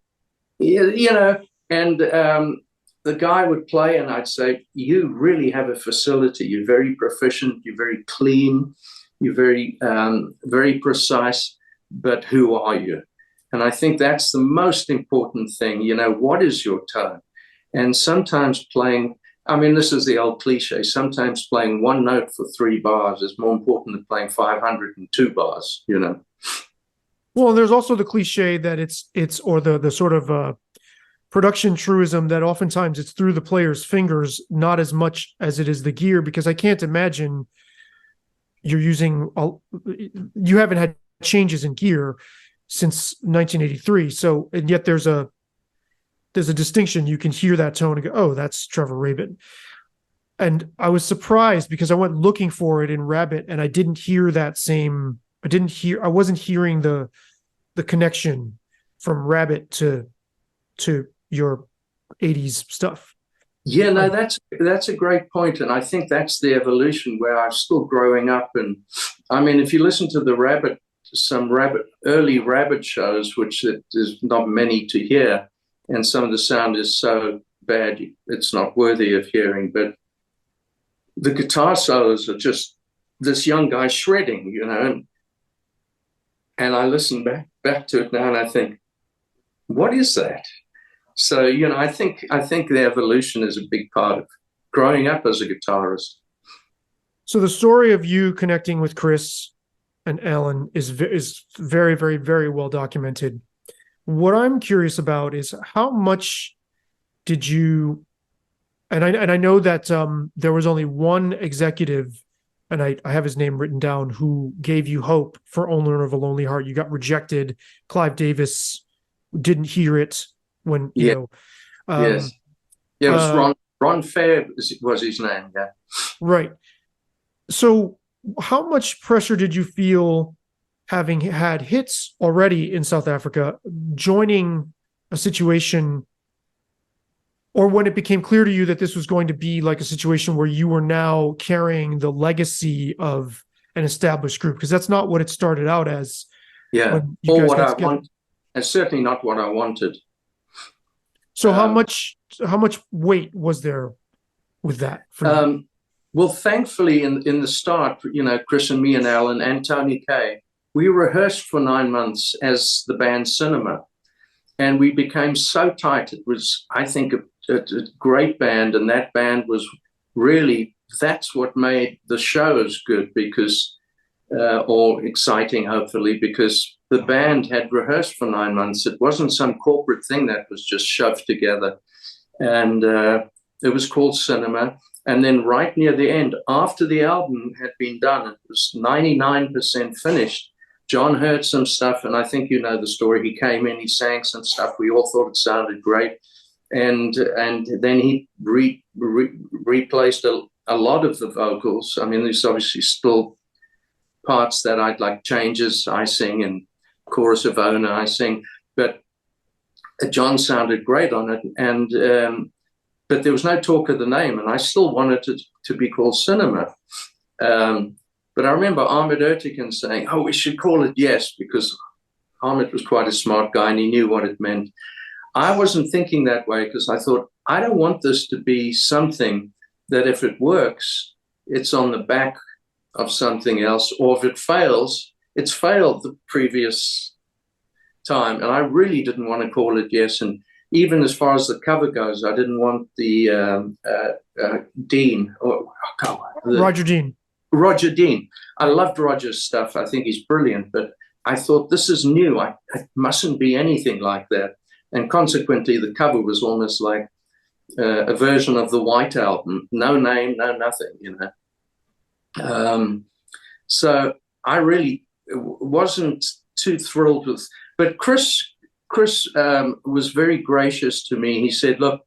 Yeah, and the guy would play, and I'd say, "You really have a facility. You're very proficient. You're very clean. You're very very precise. But who are you?" And I think that's the most important thing. What is your tone? And sometimes playing. I mean, this is the old cliche. Sometimes playing one note for 3 bars is more important than playing 502 bars, Well, there's also the cliche that it's or the sort of production truism that oftentimes it's through the player's fingers, not as much as it is the gear, because I can't imagine you haven't had changes in gear since 1983. So, and yet there's a distinction. You can hear that tone and go, oh, that's Trevor Rabin. And I was surprised because I went looking for it in Rabbit, and I didn't hear that same. I wasn't hearing the connection from Rabbit to your 80s stuff. Yeah, no, that's a great point, and I think that's the evolution where I'm still growing up. And I mean, if you listen to some early Rabbit shows, which there's not many to hear, and some of the sound is so bad it's not worthy of hearing, but the guitar solos are just this young guy shredding, and I listen back to it now and I think, what is that? So, I think the evolution is a big part of growing up as a guitarist. So the story of you connecting with Chris and Alan is very, very, very well documented. What I'm curious about is how much did you, and I know that there was only one executive, and I have his name written down, who gave you hope for Owner of a Lonely Heart. You got rejected. Clive Davis didn't hear it when, yes. Yeah, it was Ron Fair was his name, yeah. Right. So how much pressure did you feel, having had hits already in South Africa, joining a situation or when it became clear to you that this was going to be like a situation where you were now carrying the legacy of an established group, because that's not what it started out as. Yeah, when you or guys what got I together. want, and certainly not what I wanted. So how much weight was there with that for you? Well, thankfully, in the start, Chris and me and Alan and Tony Kay, we rehearsed for 9 months as the band Cinema, and we became so tight. It was, I think, a great band, and that band was really, that's what made the shows good, because or exciting, hopefully, because the band had rehearsed for 9 months. It wasn't some corporate thing that was just shoved together. And it was called Cinema. And then right near the end, after the album had been done, it was 99% finished. John heard some stuff, and I think you know the story. He came in, he sang some stuff. We all thought it sounded great. And then he replaced a lot of the vocals. I mean, there's obviously still parts that I'd like changes. I sing, and chorus of Ona I sing. But John sounded great on it. And but there was no talk of the name, and I still wanted it to be called Cinema. But I remember Ahmet Ertegun saying, "Oh, we should call it Yes," because Ahmet was quite a smart guy and he knew what it meant. I wasn't thinking that way, because I thought, I don't want this to be something that if it works, it's on the back of something else, or if it fails, it's failed the previous time. And I really didn't want to call it Yes. And even as far as the cover goes, I didn't want the Dean, or Roger Dean. Roger Dean. I loved Roger's stuff. I think he's brilliant, but I thought, this is new. It mustn't be anything like that. And consequently, the cover was almost like a version of the White Album. No name, no nothing, So I really wasn't too thrilled with, but Chris was very gracious to me. He said, "Look,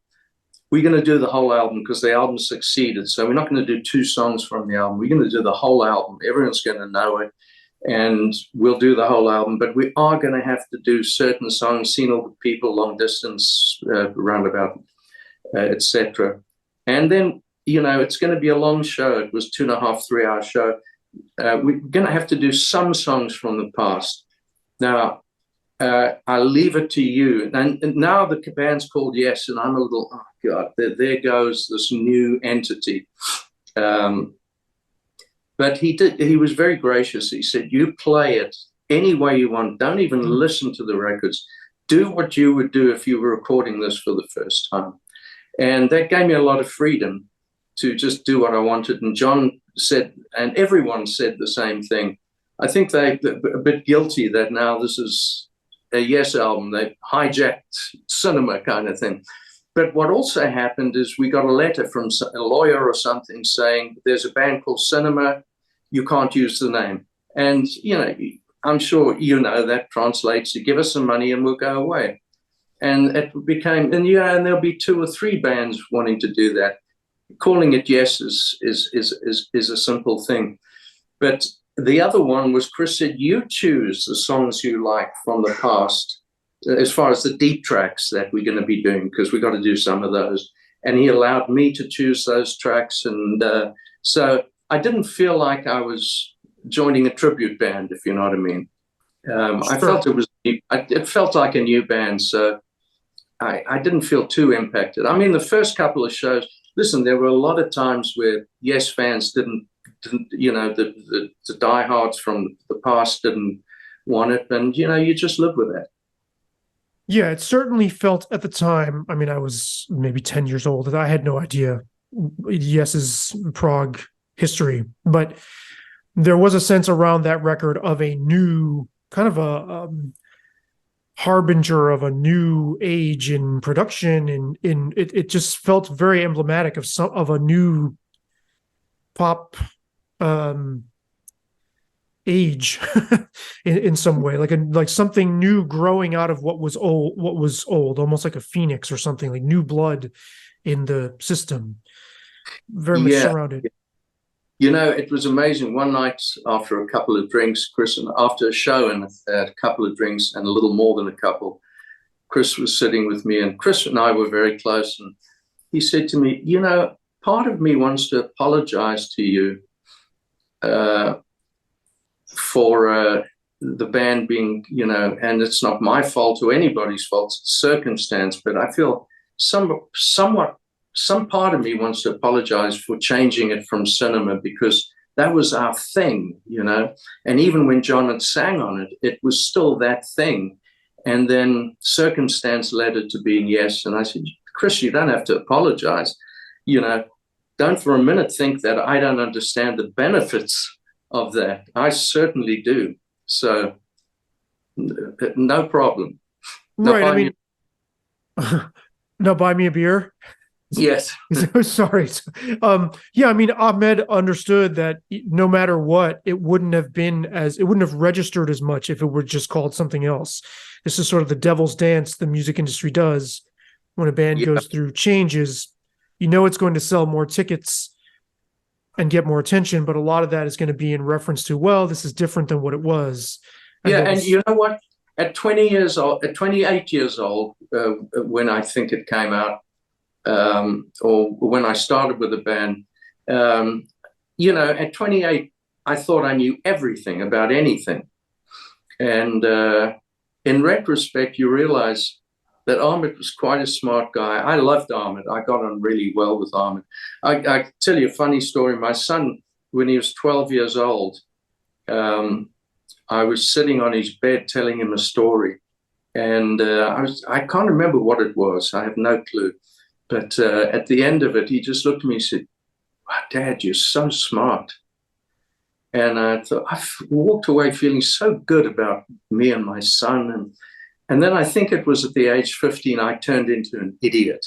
we're going to do the whole album because the album succeeded. So we're not going to do 2 songs from the album. We're going to do the whole album. Everyone's going to know it, and we'll do the whole album. But we are going to have to do certain songs, Seen All the People, Long Distance, Roundabout, etc. And then, it's going to be a long show. It was 2.5, 3-hour show. We're going to have to do some songs from the past. Now, I'll leave it to you." And now the band's called Yes, and I'm a little, oh God, there goes this new entity. But he was very gracious. He said, "You play it any way you want. Don't even listen to the records. Do what you would do if you were recording this for the first time." And that gave me a lot of freedom to just do what I wanted. And John said, and everyone said the same thing. I think they're a bit guilty that now this is a Yes album. They hijacked Cinema kind of thing. But what also happened is we got a letter from a lawyer or something saying, "There's a band called Cinema. You can't use the name." And, I'm sure that translates to give us some money and we'll go away. And it became, and there'll be 2 or 3 bands wanting to do that. Calling it Yes is a simple thing. But the other one was, Chris said, "You choose the songs you like from the past, as far as the deep tracks that we're going to be doing, because we've got to do some of those." And he allowed me to choose those tracks. And so I didn't feel like I was joining a tribute band, if you know what I mean. I felt it felt like a new band. So I didn't feel too impacted. I mean, the first couple of shows, listen, there were a lot of times where Yes fans didn't the diehards from the past didn't want it, and you just live with that. Yeah, it certainly felt at the time. I mean, I was maybe 10 years old, and I had no idea Yes's prog history, but there was a sense around that record of a new kind of a harbinger of a new age in production, and it just felt very emblematic of a new pop age in some way, like something new growing out of what was old, almost like a phoenix or something, like new blood in the system, very much surrounded. It was amazing. One night after a couple of drinks, Chris, and after a show and a couple of drinks and a little more than a couple, Chris was sitting with me, and Chris and I were very close, and he said to me, you know, part of me wants to apologize to you uh, for the band being, you know, and it's not my fault or anybody's fault, it's circumstance, but I feel some part of me wants to apologize for changing it from cinema because that was our thing, you know. And even when John had sang on it, it was still that thing. And then circumstance led it to being yes. And I said, Chris, you don't have to apologize. You know, don't for a minute think that I don't understand the benefits of that. I certainly do. So no problem. Right. I mean, no, buy me a beer. Yes. Sorry. Yeah, I mean, Ahmed understood that no matter what, it wouldn't have registered as much if it were just called something else. This is sort of the devil's dance the music industry does when a band goes through changes. You know, it's going to sell more tickets and get more attention, but a lot of that is going to be in reference to, well, this is different than what it was. And you know what? At 20 years old, at 28 years old, when I think it came out, or when I started with the band, you know, at 28, I thought I knew everything about anything. And in retrospect, you realize that Ahmed was quite a smart guy. I loved Ahmed. I got on really well with Ahmed. I tell you a funny story. My son, when he was 12 years old, I was sitting on his bed telling him a story. And I can't remember what it was. I have no clue. But at the end of it, he just looked at me and said, wow, Dad, you're so smart. And I thought, I walked away feeling so good about me and my son. And then I think it was at the age 15, I turned into an idiot.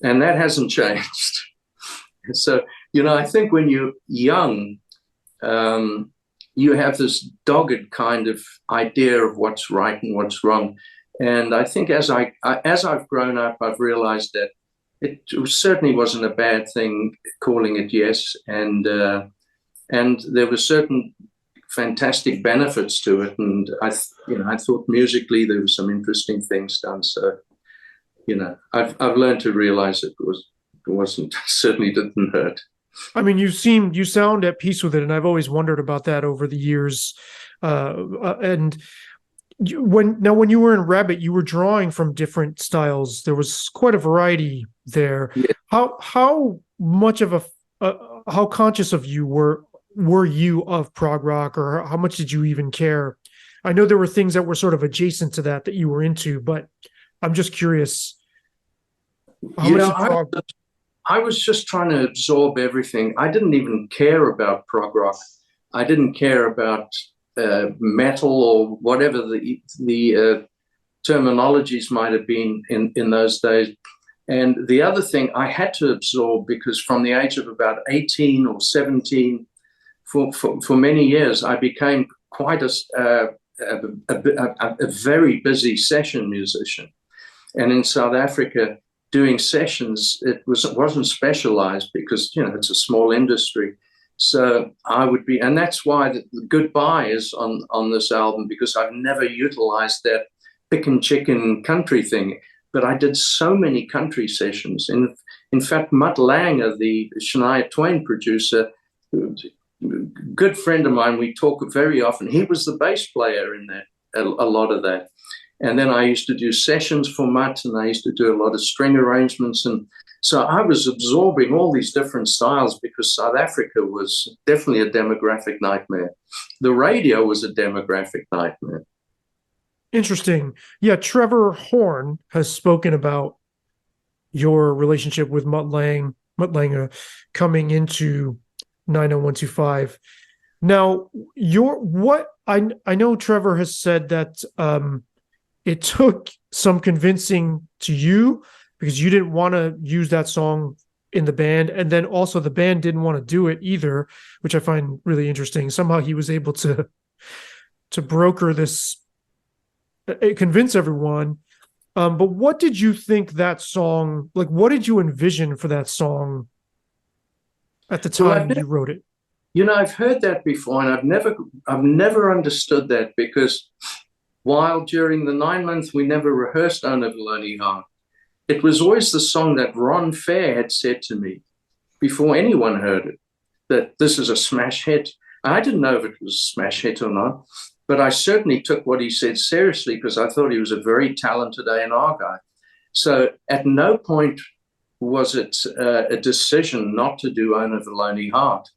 And that hasn't changed. So, you know, I think when you're young, you have this dogged kind of idea of what's right and what's wrong. And I think as I've grown up, I've realized that it certainly wasn't a bad thing calling it yes. And there were certain fantastic benefits to it. And I thought musically there were some interesting things done. So, you know, I've learned to realize it wasn't certainly didn't hurt. I mean, you sound at peace with it, and I've always wondered about that over the years. And when you were in Rabbit, you were drawing from different styles. There was quite a variety there. Yeah. How much of how conscious of you were you of prog rock, or how much did you even care? I know there were things that were sort of adjacent to that you were into, but I'm just curious. I was just trying to absorb everything. I didn't even care about prog rock. I didn't care about metal or whatever the terminologies might have been in those days. And the other thing I had to absorb, because from the age of about 18 or 17, for many years, I became quite a very busy session musician. And in South Africa, doing sessions, it wasn't specialized because, you know, it's a small industry. So I would be, and that's why the Goodbye is on this album, because I've never utilized that pick and chicken country thing. But I did so many country sessions. In fact, Mutt Langer, the Shania Twain producer, good friend of mine, we talk very often. He was the bass player in that, a lot of that. And then I used to do sessions for Mutt, and I used to do a lot of string arrangements. And so I was absorbing all these different styles, because South Africa was definitely a demographic nightmare. The radio was a demographic nightmare. Interesting. Yeah, Trevor Horn has spoken about your relationship with Mutt Langer coming into 90125. Now, I know Trevor has said that it took some convincing to you, because you didn't want to use that song in the band, and then also the band didn't want to do it either, which I find really interesting. Somehow he was able to broker this, convince everyone. But what did you think that song, like, what did you envision for that song at the time you wrote it? You know, I've heard that before, and I've never understood that, because while during the 9 months we never rehearsed Ona Valoni Hard, it was always the song that Ron Fair had said to me before anyone heard it, that this is a smash hit. I didn't know if it was a smash hit or not, but I certainly took what he said seriously because I thought he was a very talented A&R guy. So at no point was it a decision not to do Own of a Lonely Heart.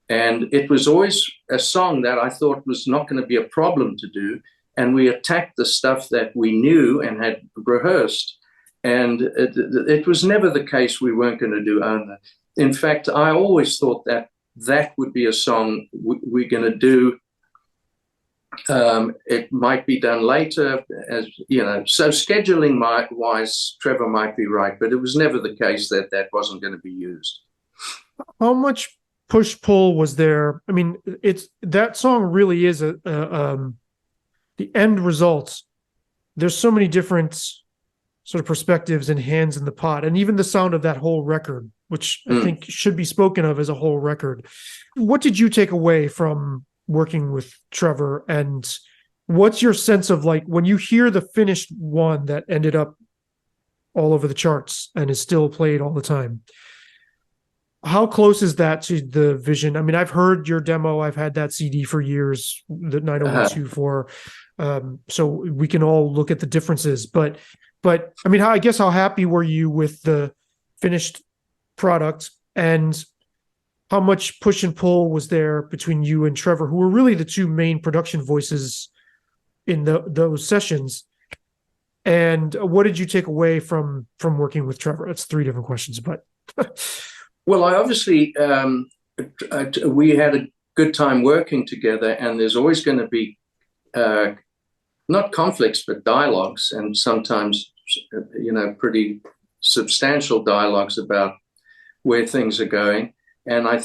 And it was always a song that I thought was not going to be a problem to do. And we attacked the stuff that we knew and had rehearsed. And it was never the case we weren't going to do Own. In fact, I always thought that that would be a song we're going to do. It might be done later, as you know. So scheduling wise, Trevor might be right, but it was never the case that that wasn't going to be used. How much push-pull was there? I mean, it's that song really is the end result. There's so many different sort of perspectives and hands in the pot, and even the sound of that whole record, which I think should be spoken of as a whole record. What did you take away from working with Trevor, and what's your sense of, like, when you hear the finished one that ended up all over the charts and is still played all the time? How close is that to the vision? I mean, I've heard your demo. I've had that CD for years, the 90124. So we can all look at the differences. But I mean, I guess how happy were you with the finished product, and how much push and pull was there between you and Trevor, who were really the two main production voices in those sessions? And what did you take away from working with Trevor? That's three different questions, but well, I obviously we had a good time working together, and there's always going to be not conflicts but dialogues, and sometimes pretty substantial dialogues about where things are going. And I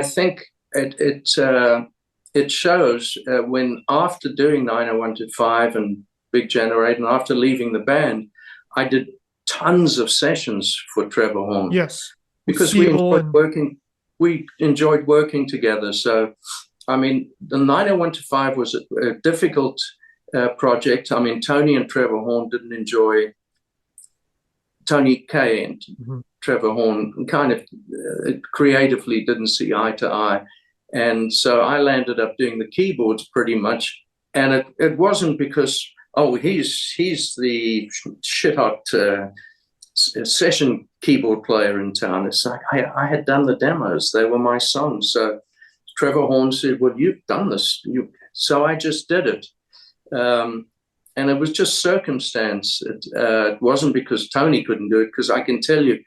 think it shows when, after doing 90125 and Big Generator, and after leaving the band, I did tons of sessions for Trevor Horn. Yes, because we enjoyed working together. So, I mean, the 90125 was a difficult project. I mean, Tony and Trevor Horn didn't enjoy. Tony Kaye and Trevor Horn kind of creatively didn't see eye to eye. And so I landed up doing the keyboards pretty much. And it wasn't because, he's the shit-hot session keyboard player in town. It's like I had done the demos. They were my songs. So Trevor Horn said, well, you've done this. So I just did it. And it was just circumstance. It wasn't because Tony couldn't do it, because I can tell you,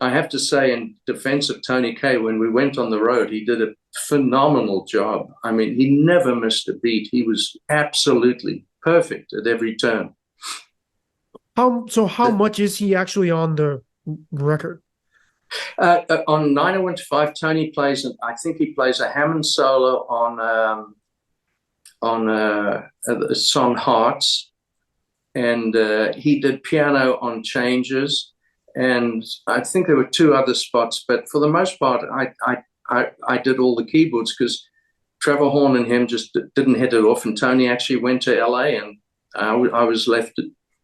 I have to say, in defense of Tony Kaye, when we went on the road, he did a phenomenal job. I mean, he never missed a beat. He was absolutely perfect at every turn. How much is he actually on the record? On 90125, Tony plays, I think he plays a Hammond solo on the song Hearts, and he did piano on Changes, and I think there were two other spots, but for the most part I did all the keyboards, because Trevor Horn and him just didn't hit it off, and Tony actually went to LA, and I was left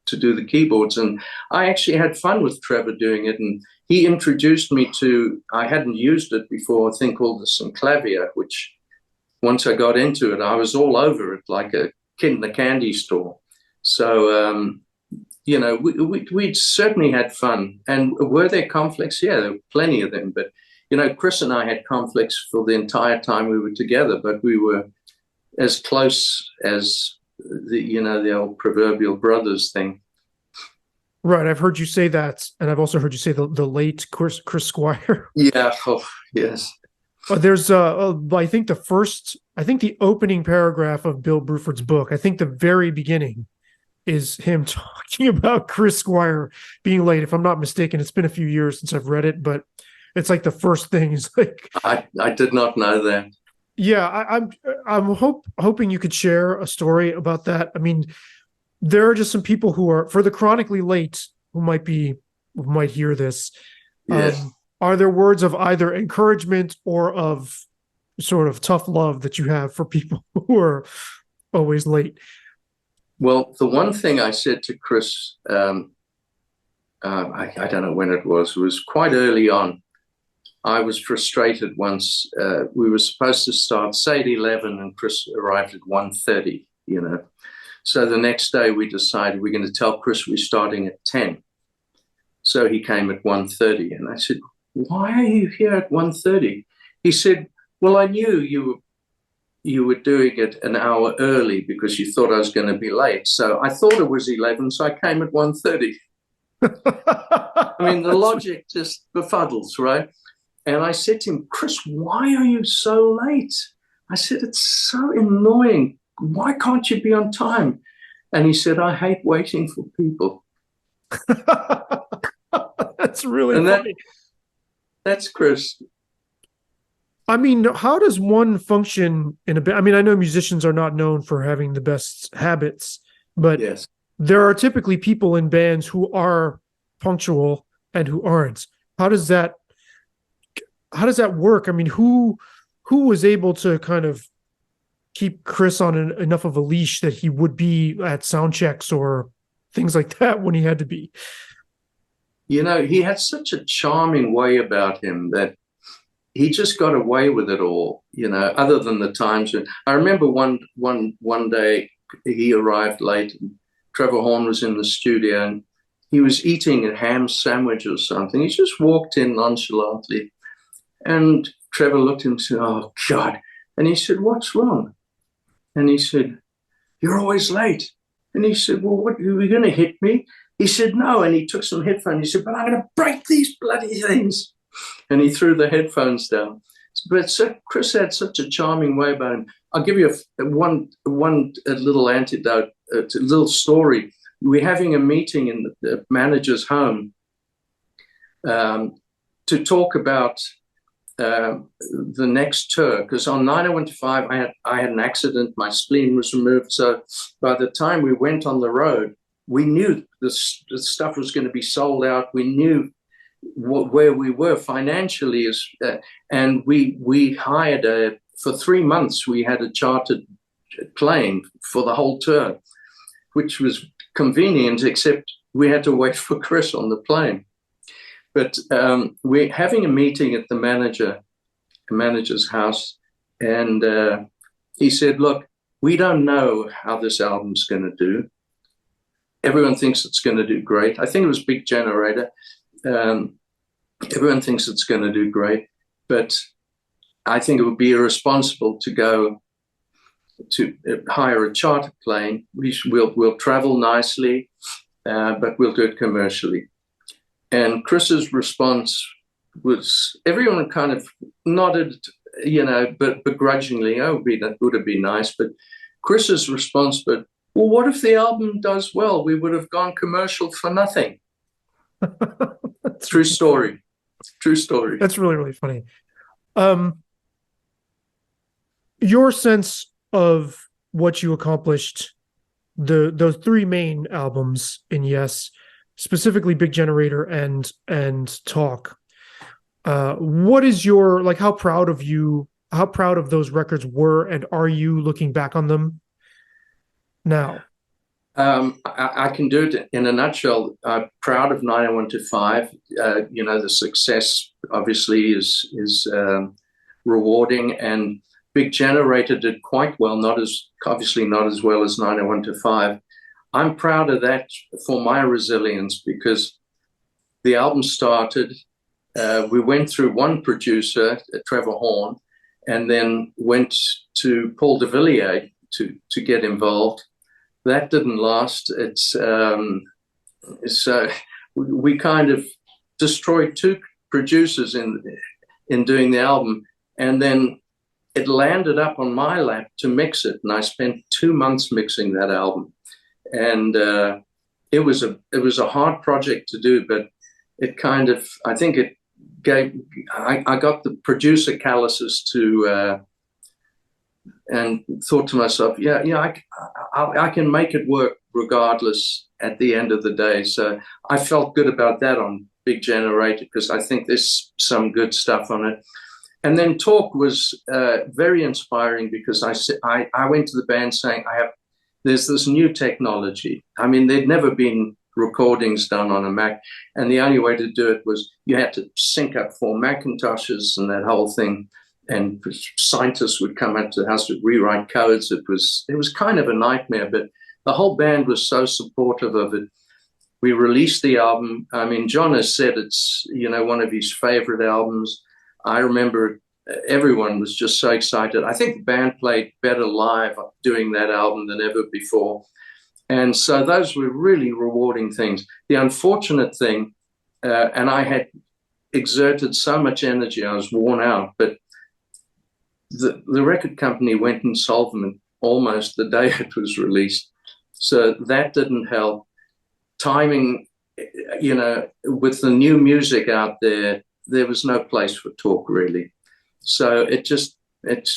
to do the keyboards. And I actually had fun with Trevor doing it, and he introduced me to, I hadn't used it before, a thing called the synclavier, which once I got into it, I was all over it like a kid in the candy store. So, we'd certainly had fun. And were there conflicts? Yeah, there were plenty of them. But, Chris and I had conflicts for the entire time we were together, but we were as close as the old proverbial brothers thing. Right. I've heard you say that. And I've also heard you say the late Chris Squire. Yeah. Oh, yes. There's I think the opening paragraph of Bill Bruford's book, I think the very beginning is him talking about Chris Squire being late. If I'm not mistaken, it's been a few years since I've read it, but it's like the first thing is like, I did not know that. Yeah, I'm hoping you could share a story about that. I mean, there are just some people who are, for the chronically late, who might hear this. Yes. Are there words of either encouragement or of sort of tough love that you have for people who are always late? Well, the one thing I said to Chris I don't know when it was. It was quite early on. I was frustrated once. We were supposed to start, say, at 11, and Chris arrived at 1:30, you know. So the next day we decided we're going to tell Chris we're starting at 10. So he came at 1:30, and I said, "Why are you here at 1:30?" He said, "Well, I knew you were doing it an hour early because you thought I was going to be late. So I thought it was 11, so I came at 1:30. I mean, the logic just befuddles, right? And I said to him, "Chris, why are you so late?" I said, "It's so annoying. Why can't you be on time?" And he said, "I hate waiting for people." That's really And funny. that's Chris. I mean, how does one function in a band? I mean, I know musicians are not known for having the best habits, but Yes. there are typically people in bands who are punctual and who aren't. How does that work? I mean, who was able to kind of keep Chris on enough of a leash that he would be at sound checks or things like that when he had to be? You know, he had such a charming way about him that he just got away with it all, you know, other than the times when I remember one day he arrived late and Trevor Horn was in the studio and he was eating a ham sandwich or something. He just walked in nonchalantly and Trevor looked at him and said, "Oh God." And he said, "What's wrong?" And he said, "You're always late." And he said, "Well, what, are you going to hit me?" He said, "No." And he took some headphones. He said, "But I'm going to break these bloody things." And he threw the headphones down. But Chris had such a charming way about him. I'll give you one little anecdote, a little story. We're having a meeting in the manager's home to talk about the next tour, because on 90125 I had an accident, my spleen was removed, so by the time we went on the road we knew the stuff was going to be sold out. We knew where we were financially, and we hired for 3 months we had a chartered plane for the whole tour, which was convenient, except we had to wait for Chris on the plane. But we're having a meeting at the manager's house, and he said, "Look, we don't know how this album's going to do. Everyone thinks it's going to do great." I think it was Big Generator. Everyone thinks it's going to do great, but I think it would be irresponsible to go to hire a charter plane. We'll travel nicely, but we'll do it commercially. And Chris's response was, everyone kind of nodded, you know, but begrudgingly, "Oh, that would have been nice." But Chris's response, "But well, what if the album does well? We would have gone commercial for nothing." True story. True story. That's really, really funny. Your sense of what you accomplished, those three main albums in Yes, specifically Big Generator and Talk. What is your, like, how proud of those records were, and are you looking back on them now? I can do it in a nutshell. I'm proud of 90125. You know, the success obviously is rewarding, and Big Generator did quite well, obviously not as well as 90125. I'm proud of that for my resilience, because the album started, we went through one producer, Trevor Horn, and then went to Paul de Villiers to get involved. That didn't last. So we kind of destroyed two producers in doing the album, and then it landed up on my lap to mix it, and I spent 2 months mixing that album, and it was a hard project to do, but it kind of, I think it gave, I got the producer calluses to. And thought to myself, yeah, I can make it work regardless at the end of the day. So I felt good about that on Big Generator, because I think there's some good stuff on it. And then Talk was very inspiring, because I went to the band saying, there's this new technology. I mean, there'd never been recordings done on a Mac, and the only way to do it was you had to sync up 4 Macintoshes and that whole thing. And scientists would come up to the house to rewrite codes. It was kind of a nightmare, but the whole band was so supportive of it. We released the album. I mean, John has said it's, one of his favorite albums. I remember everyone was just so excited. I think the band played better live doing that album than ever before. And so those were really rewarding things. The unfortunate thing, and I had exerted so much energy, I was worn out, but the record company went insolvent almost the day it was released. So that didn't help. Timing, with the new music out there, there was no place for talk really. So it's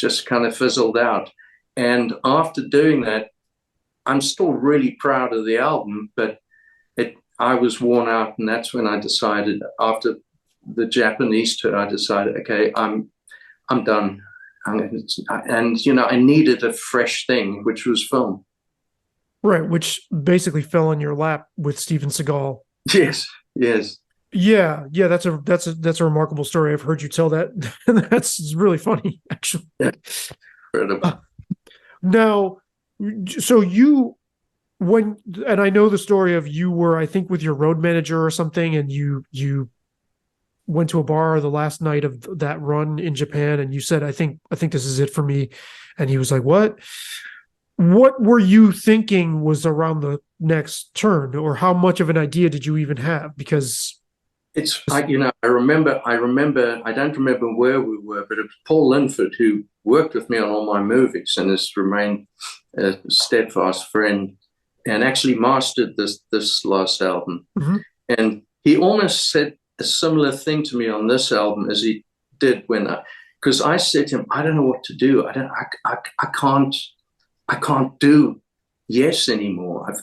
just kind of fizzled out. And after doing that, I'm still really proud of the album, but I was worn out, and that's when I decided, after the Japanese tour, I decided, okay, I'm done. And I needed a fresh thing, which was film. Right, which basically fell in your lap with Steven Seagal. Yes. Yeah, that's a remarkable story. I've heard you tell that. That's really funny, actually. Yeah. Incredible. Now, so and I know the story of you were, I think, with your road manager or something, and you went to a bar the last night of that run in Japan, and you said, I think this is it for me. And he was like, what were you thinking was around the next turn, or how much of an idea did you even have? Because I remember, I don't remember where we were, but it was Paul Linford who worked with me on all my movies and has remained a steadfast friend, and actually mastered this last album. Mm-hmm. And he almost said a similar thing to me on this album as he did because I said to him, I don't know what to do. I can't do Yes anymore.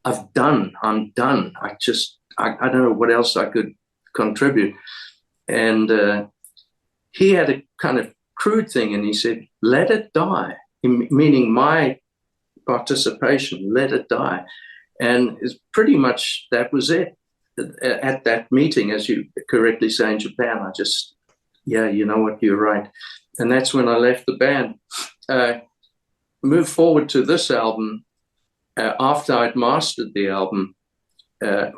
I'm done. I don't know what else I could contribute. And he had a kind of crude thing, and he said, let it die, meaning my participation, let it die. And it's pretty much, that was it. At that meeting, as you correctly say, in Japan, I just, you know what, you're right. And that's when I left the band. Moved forward to this album, after I'd mastered the album,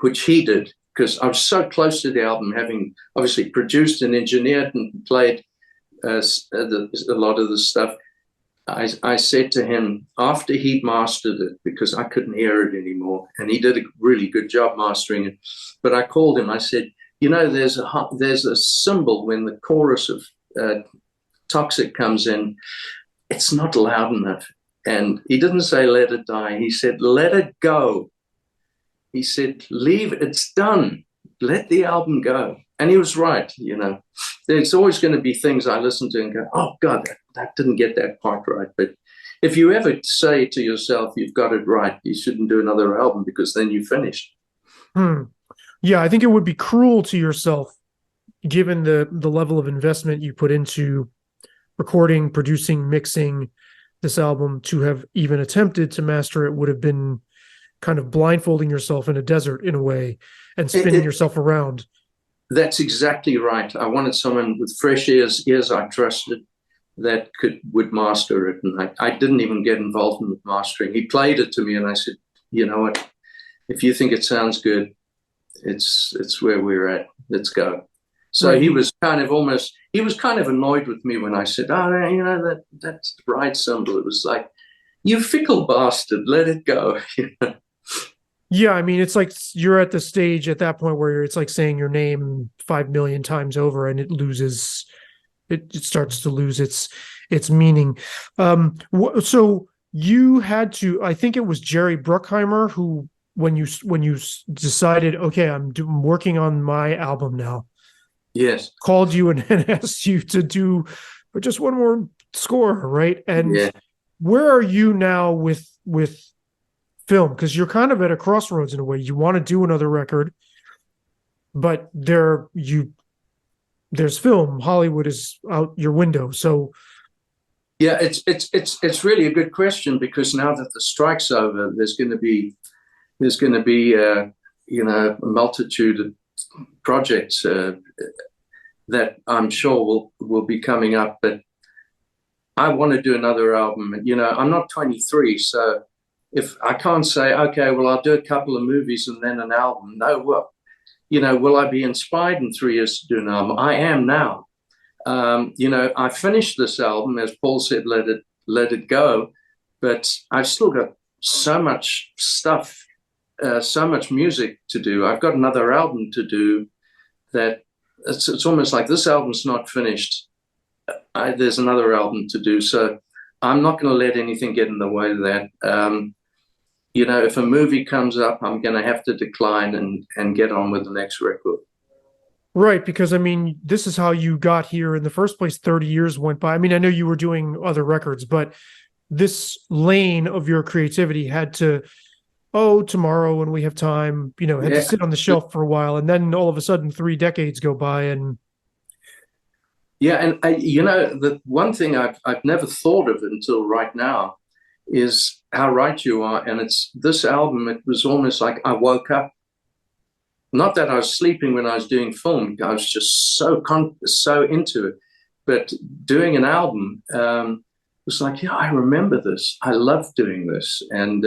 which he did, because I was so close to the album, having obviously produced and engineered and played a lot of the stuff. I said to him, after he'd mastered it, because I couldn't hear it anymore, and he did a really good job mastering it, but I called him, I said, there's a symbol when the chorus of Toxic comes in, it's not loud enough. And he didn't say let it die, he said let it go. He said, leave, it's done, let the album go. And he was right. There's always going to be things I listen to and go, oh God, that didn't get that part right. But if you ever say to yourself, you've got it right, you shouldn't do another album, because then you finished. Yeah, I think it would be cruel to yourself, given the level of investment you put into recording, producing, mixing this album, to have even attempted to master it. Would have been kind of blindfolding yourself in a desert in a way, and spinning yourself around. That's exactly right. I wanted someone with fresh ears I trusted, that would master it. And I didn't even get involved in the mastering. He played it to me, and I said, you know what, if you think it sounds good, it's where we're at, let's go. So right. He was kind of annoyed with me when I said, oh, that's the right symbol. It was like, you fickle bastard, let it go. Yeah, I mean, it's like you're at the stage at that point where it's like saying your name 5 million times over, and it starts to lose its meaning. So you had to, I think it was Jerry Bruckheimer who, when you decided, okay, I'm working on my album now. Yes. Called you and asked you to do just one more score, right? And yeah. Where are you now with film? Because you're kind of at a crossroads in a way. You want to do another record, but there's film. Hollywood is out your window. So yeah, it's really a good question, because now that the strike's over, there's going to be a multitude of projects that I'm sure will be coming up. But I want to do another album. I'm not 23, so if I can't say, okay, well, I'll do a couple of movies and then an album. No, well, will I be inspired in 3 years to do an album? I am now. I finished this album, as Paul said, let it go, but I've still got so much stuff, so much music to do. I've got another album to do that it's almost like this album's not finished. There's another album to do, so I'm not going to let anything get in the way of that. If a movie comes up, I'm going to have to decline and get on with the next record. Right, because I mean, this is how you got here in the first place. 30 years went by. I mean, I know you were doing other records, but this lane of your creativity had to, tomorrow when we have time, had to sit on the shelf for a while. And then all of a sudden 3 decades go by and. Yeah. And the one thing I've never thought of until right now is how right you are. And it's this album, it was almost like I woke up. Not that I was sleeping when I was doing film. I was just so into it. But doing an album was like, yeah, I remember this. I love doing this. And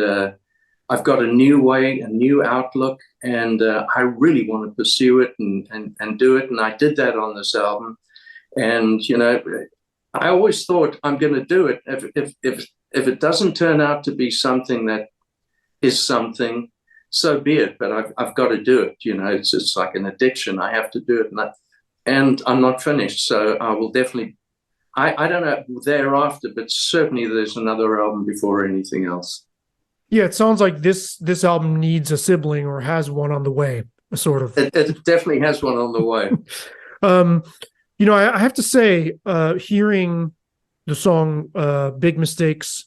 I've got a new way, a new outlook, and I really want to pursue it and do it. And I did that on this album. And, I always thought I'm going to do it. If it doesn't turn out to be something that is something, so be it. But I've got to do it. It's like an addiction. I have to do it. And I'm not finished. So I will definitely, I don't know thereafter, but certainly there's another album before anything else. Yeah, it sounds like this album needs a sibling or has one on the way, sort of. It definitely has one on the way. I have to say, hearing the song Big Mistakes,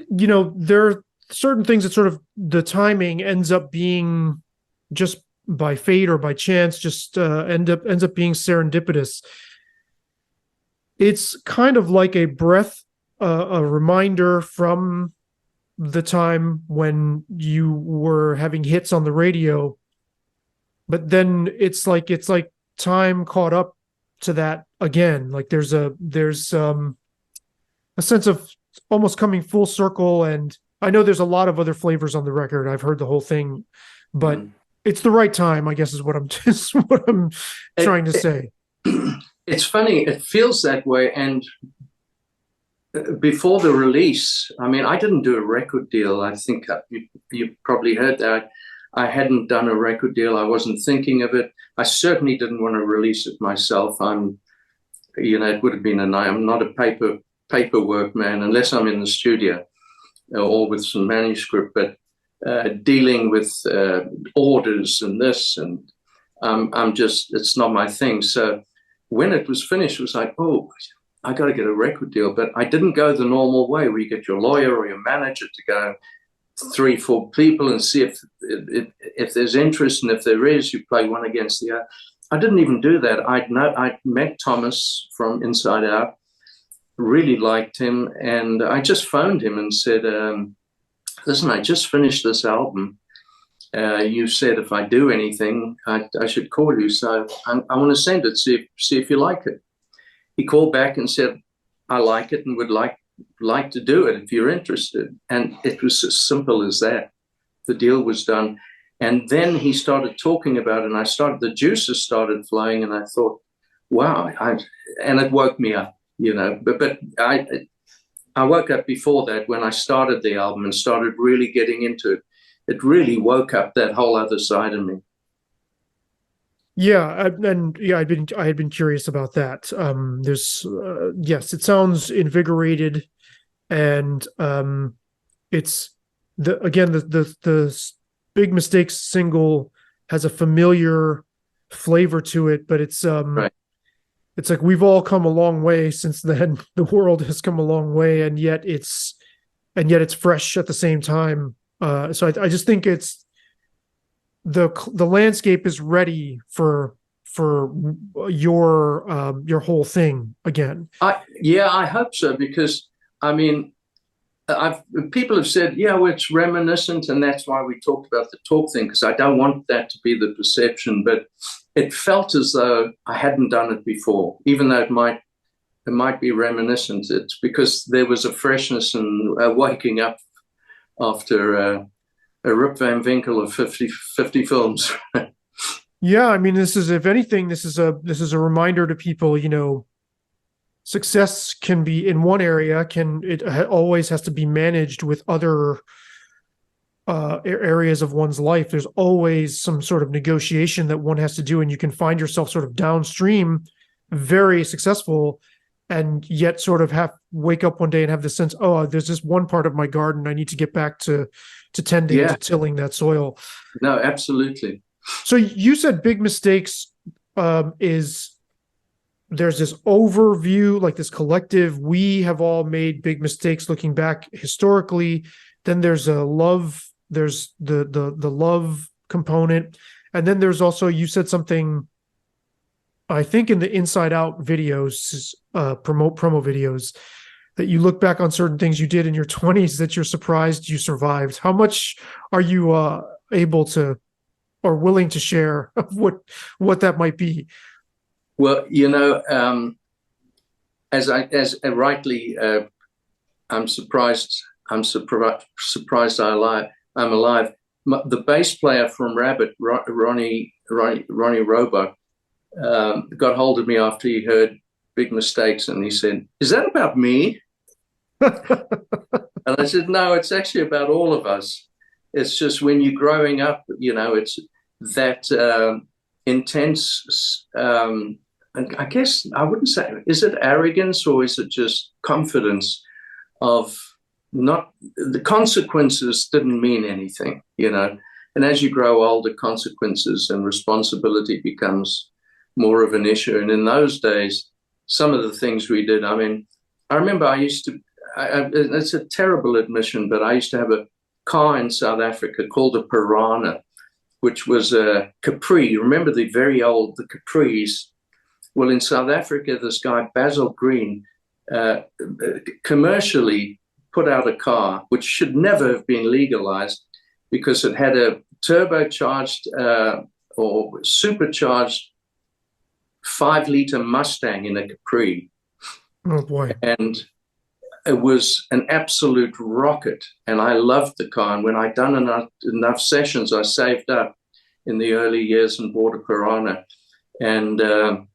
there are certain things that sort of the timing ends up being just by fate or by chance, just ends up being serendipitous. It's kind of like a breath, a reminder from the time when you were having hits on the radio, but then it's like time caught up to that again. Like there's a sense of almost coming full circle. And I know there's a lot of other flavors on the record. I've heard the whole thing, but it's the right time, I guess, is what I'm trying to say. It's funny. It feels that way. And before the release, I mean, I didn't do a record deal. I think you probably heard that. I hadn't done a record deal. I wasn't thinking of it. I certainly didn't want to release it myself. It would have been I'm not a paperwork man unless I'm in the studio or with some manuscript, but dealing with orders and this, and it's not my thing. So when it was finished, it was like, oh, I got to get a record deal. But I didn't go the normal way where you get your lawyer or your manager to go 3-4 people and see if there's interest, and if there is, you play one against the other. I didn't even do that. I'd met Thomas from Inside Out, really liked him, and I just phoned him and said, listen, I just finished this album. You said if I do anything, I should call you. So I want to send it, see if you like it. He called back and said, I like it and would like to do it if you're interested. And it was as simple as that. The deal was done. And then he started talking about it, and the juices started flowing, and I thought, wow, and it woke me up, but I woke up before that when I started the album and started really getting into it. It really woke up that whole other side of me. Yeah, I had been curious about that. There's yes, it sounds invigorated, and it's the Big Mistakes single has a familiar flavor to it, but it's right. It's like we've all come a long way since then. The world has come a long way, and yet it's fresh at the same time. So I just think it's the landscape is ready for your whole thing again. I hope so, because I mean, people have said, yeah, well, it's reminiscent, and that's why we talked about the talk thing, because I don't want that to be the perception, but it felt as though I hadn't done it before, even though it might be reminiscent. It's because there was a freshness and waking up after a Rip Van Winkle of 50 films. Yeah, I mean, this is, if anything, this is a reminder to people, success can be in one area, always has to be managed with other areas of one's life. There's always some sort of negotiation that one has to do, and you can find yourself sort of downstream, very successful, and yet sort of wake up one day and have the sense, oh, there's this one part of my garden I need to get back to tending, to tilling that soil. No, absolutely. So you said Big Mistakes is, there's this overview, like this collective, we have all made big mistakes looking back historically. Then there's the love component. And then there's also, you said something, I think in the Inside Out videos, promo videos, that you look back on certain things you did in your 20s that you're surprised you survived. How much are you able to, or willing to share of what that might be? Well, as rightly, I'm surprised I'm alive. The bass player from Rabbit, Ronnie Robo, got hold of me after he heard Big Mistakes, and he said, "Is that about me?" And I said, "No, it's actually about all of us. It's just when you're growing up, it's that intense, and I guess I wouldn't say, is it arrogance or is it just confidence of not, the consequences didn't mean anything, and as you grow older, consequences and responsibility becomes more of an issue. And in those days, some of the things we did, I mean, I remember it's a terrible admission, but I used to have a car in South Africa called a Piranha, which was a Capri. Remember the Capris? Well, in South Africa, this guy, Basil Green, commercially put out a car which should never have been legalized because it had a turbocharged or supercharged 5-liter Mustang in a Capri. Oh, boy. And it was an absolute rocket. And I loved the car. And when I'd done enough sessions, I saved up in the early years and bought a Piranha. And I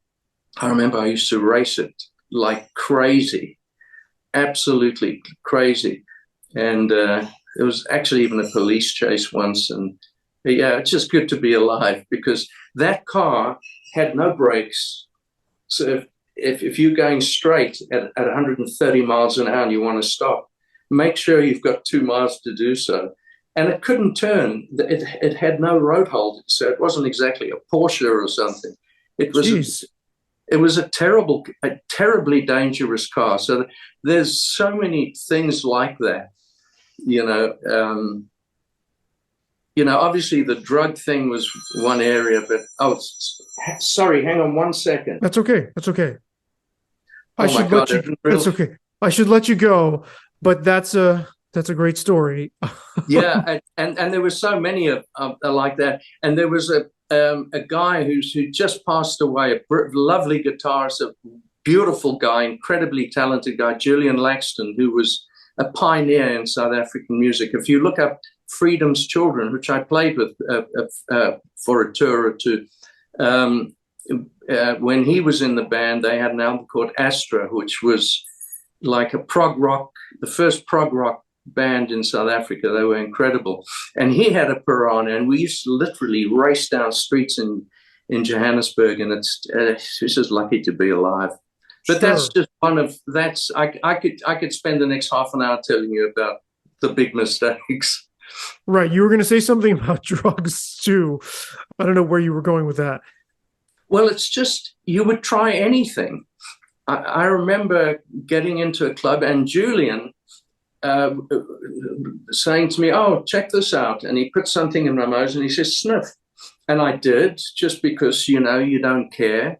remember I used to race it like crazy, absolutely crazy. And it was actually even a police chase once. And yeah, it's just good to be alive because that car had no brakes. So if you're going straight at 130 miles an hour and you want to stop, make sure you've got 2 miles to do so. And it couldn't turn. It had no road hold, so it wasn't exactly a Porsche or something. It was a terribly dangerous car. So there's so many things like that, obviously the drug thing was one area, but sorry, hang on 1 second. That's okay. That's okay. That's okay. I should let you go, but that's a great story. Yeah, and there were so many of like that, and there was a guy who just passed away, a lovely guitarist, a beautiful guy, incredibly talented guy, Julian Laxton, who was a pioneer in South African music. If you look up Freedom's Children, which I played with for a tour or two, when he was in the band, they had an album called Astra, which was like the first prog rock band in South Africa. They were incredible. And he had a Piranha, and we used to literally race down streets in Johannesburg, and it's just lucky to be alive. But That's just I could spend the next half an hour telling you about the big mistakes. Right. You were going to say something about drugs too. I don't know where you were going with that. Well, it's just, you would try anything. I remember getting into a club and Julian saying to me, "Oh, check this out." And he put something in my nose and he says, "Sniff." And I did, just because, you don't care.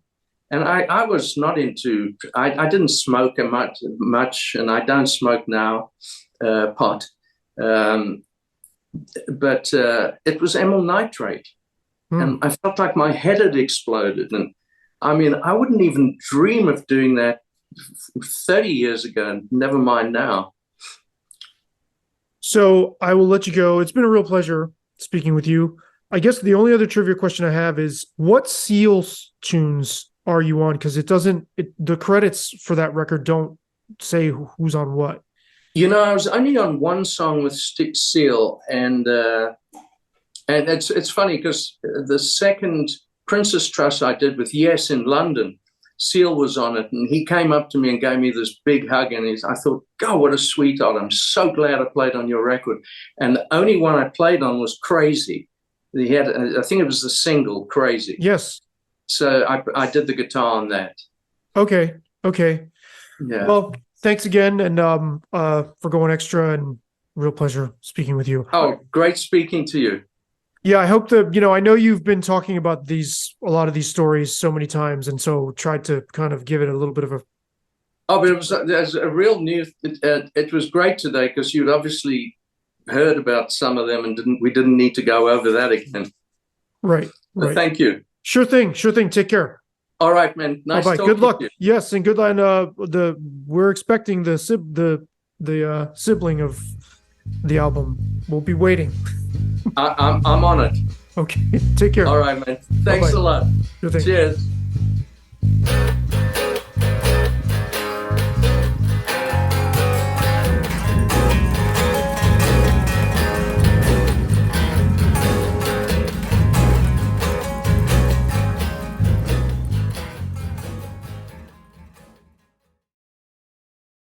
And I was not into, I didn't smoke much, and I don't smoke now, pot. Um, but it was amyl nitrate. And I felt like my head had exploded. And I mean, I wouldn't even dream of doing that 30 years ago, never mind now. So I will let you go. It's been a real pleasure speaking with you. I guess the only other trivia question I have is what Seals tunes are you on? Because the credits for that record don't say who's on what. You know, I was only on one song with Seal, and it's funny because the second Princess Trust I did with Yes in London, Seal was on it, and he came up to me and gave me this big hug, and I thought, God, what a sweetheart. I'm so glad I played on your record. And the only one I played on was Crazy. He had, I think it was the single, Crazy. Yes. So I did the guitar on that. Okay. Yeah. Well, thanks again, and for going extra, and real pleasure speaking with you. Oh, great speaking to you. Yeah, I hope that, I know you've been talking about a lot of these stories so many times, and so tried to kind of give it a little bit of a. Oh, but there's a real new, it was great today because you'd obviously heard about some of them, and we didn't need to go over that again. Right. So thank you. Sure thing. Take care. All right, man. Nice talking Good luck. to you. Yes, and good luck. We're expecting the sibling of the album. We'll be waiting. I'm on it. Okay. Take care. All right, man. Thanks a lot. Sure thing. Cheers.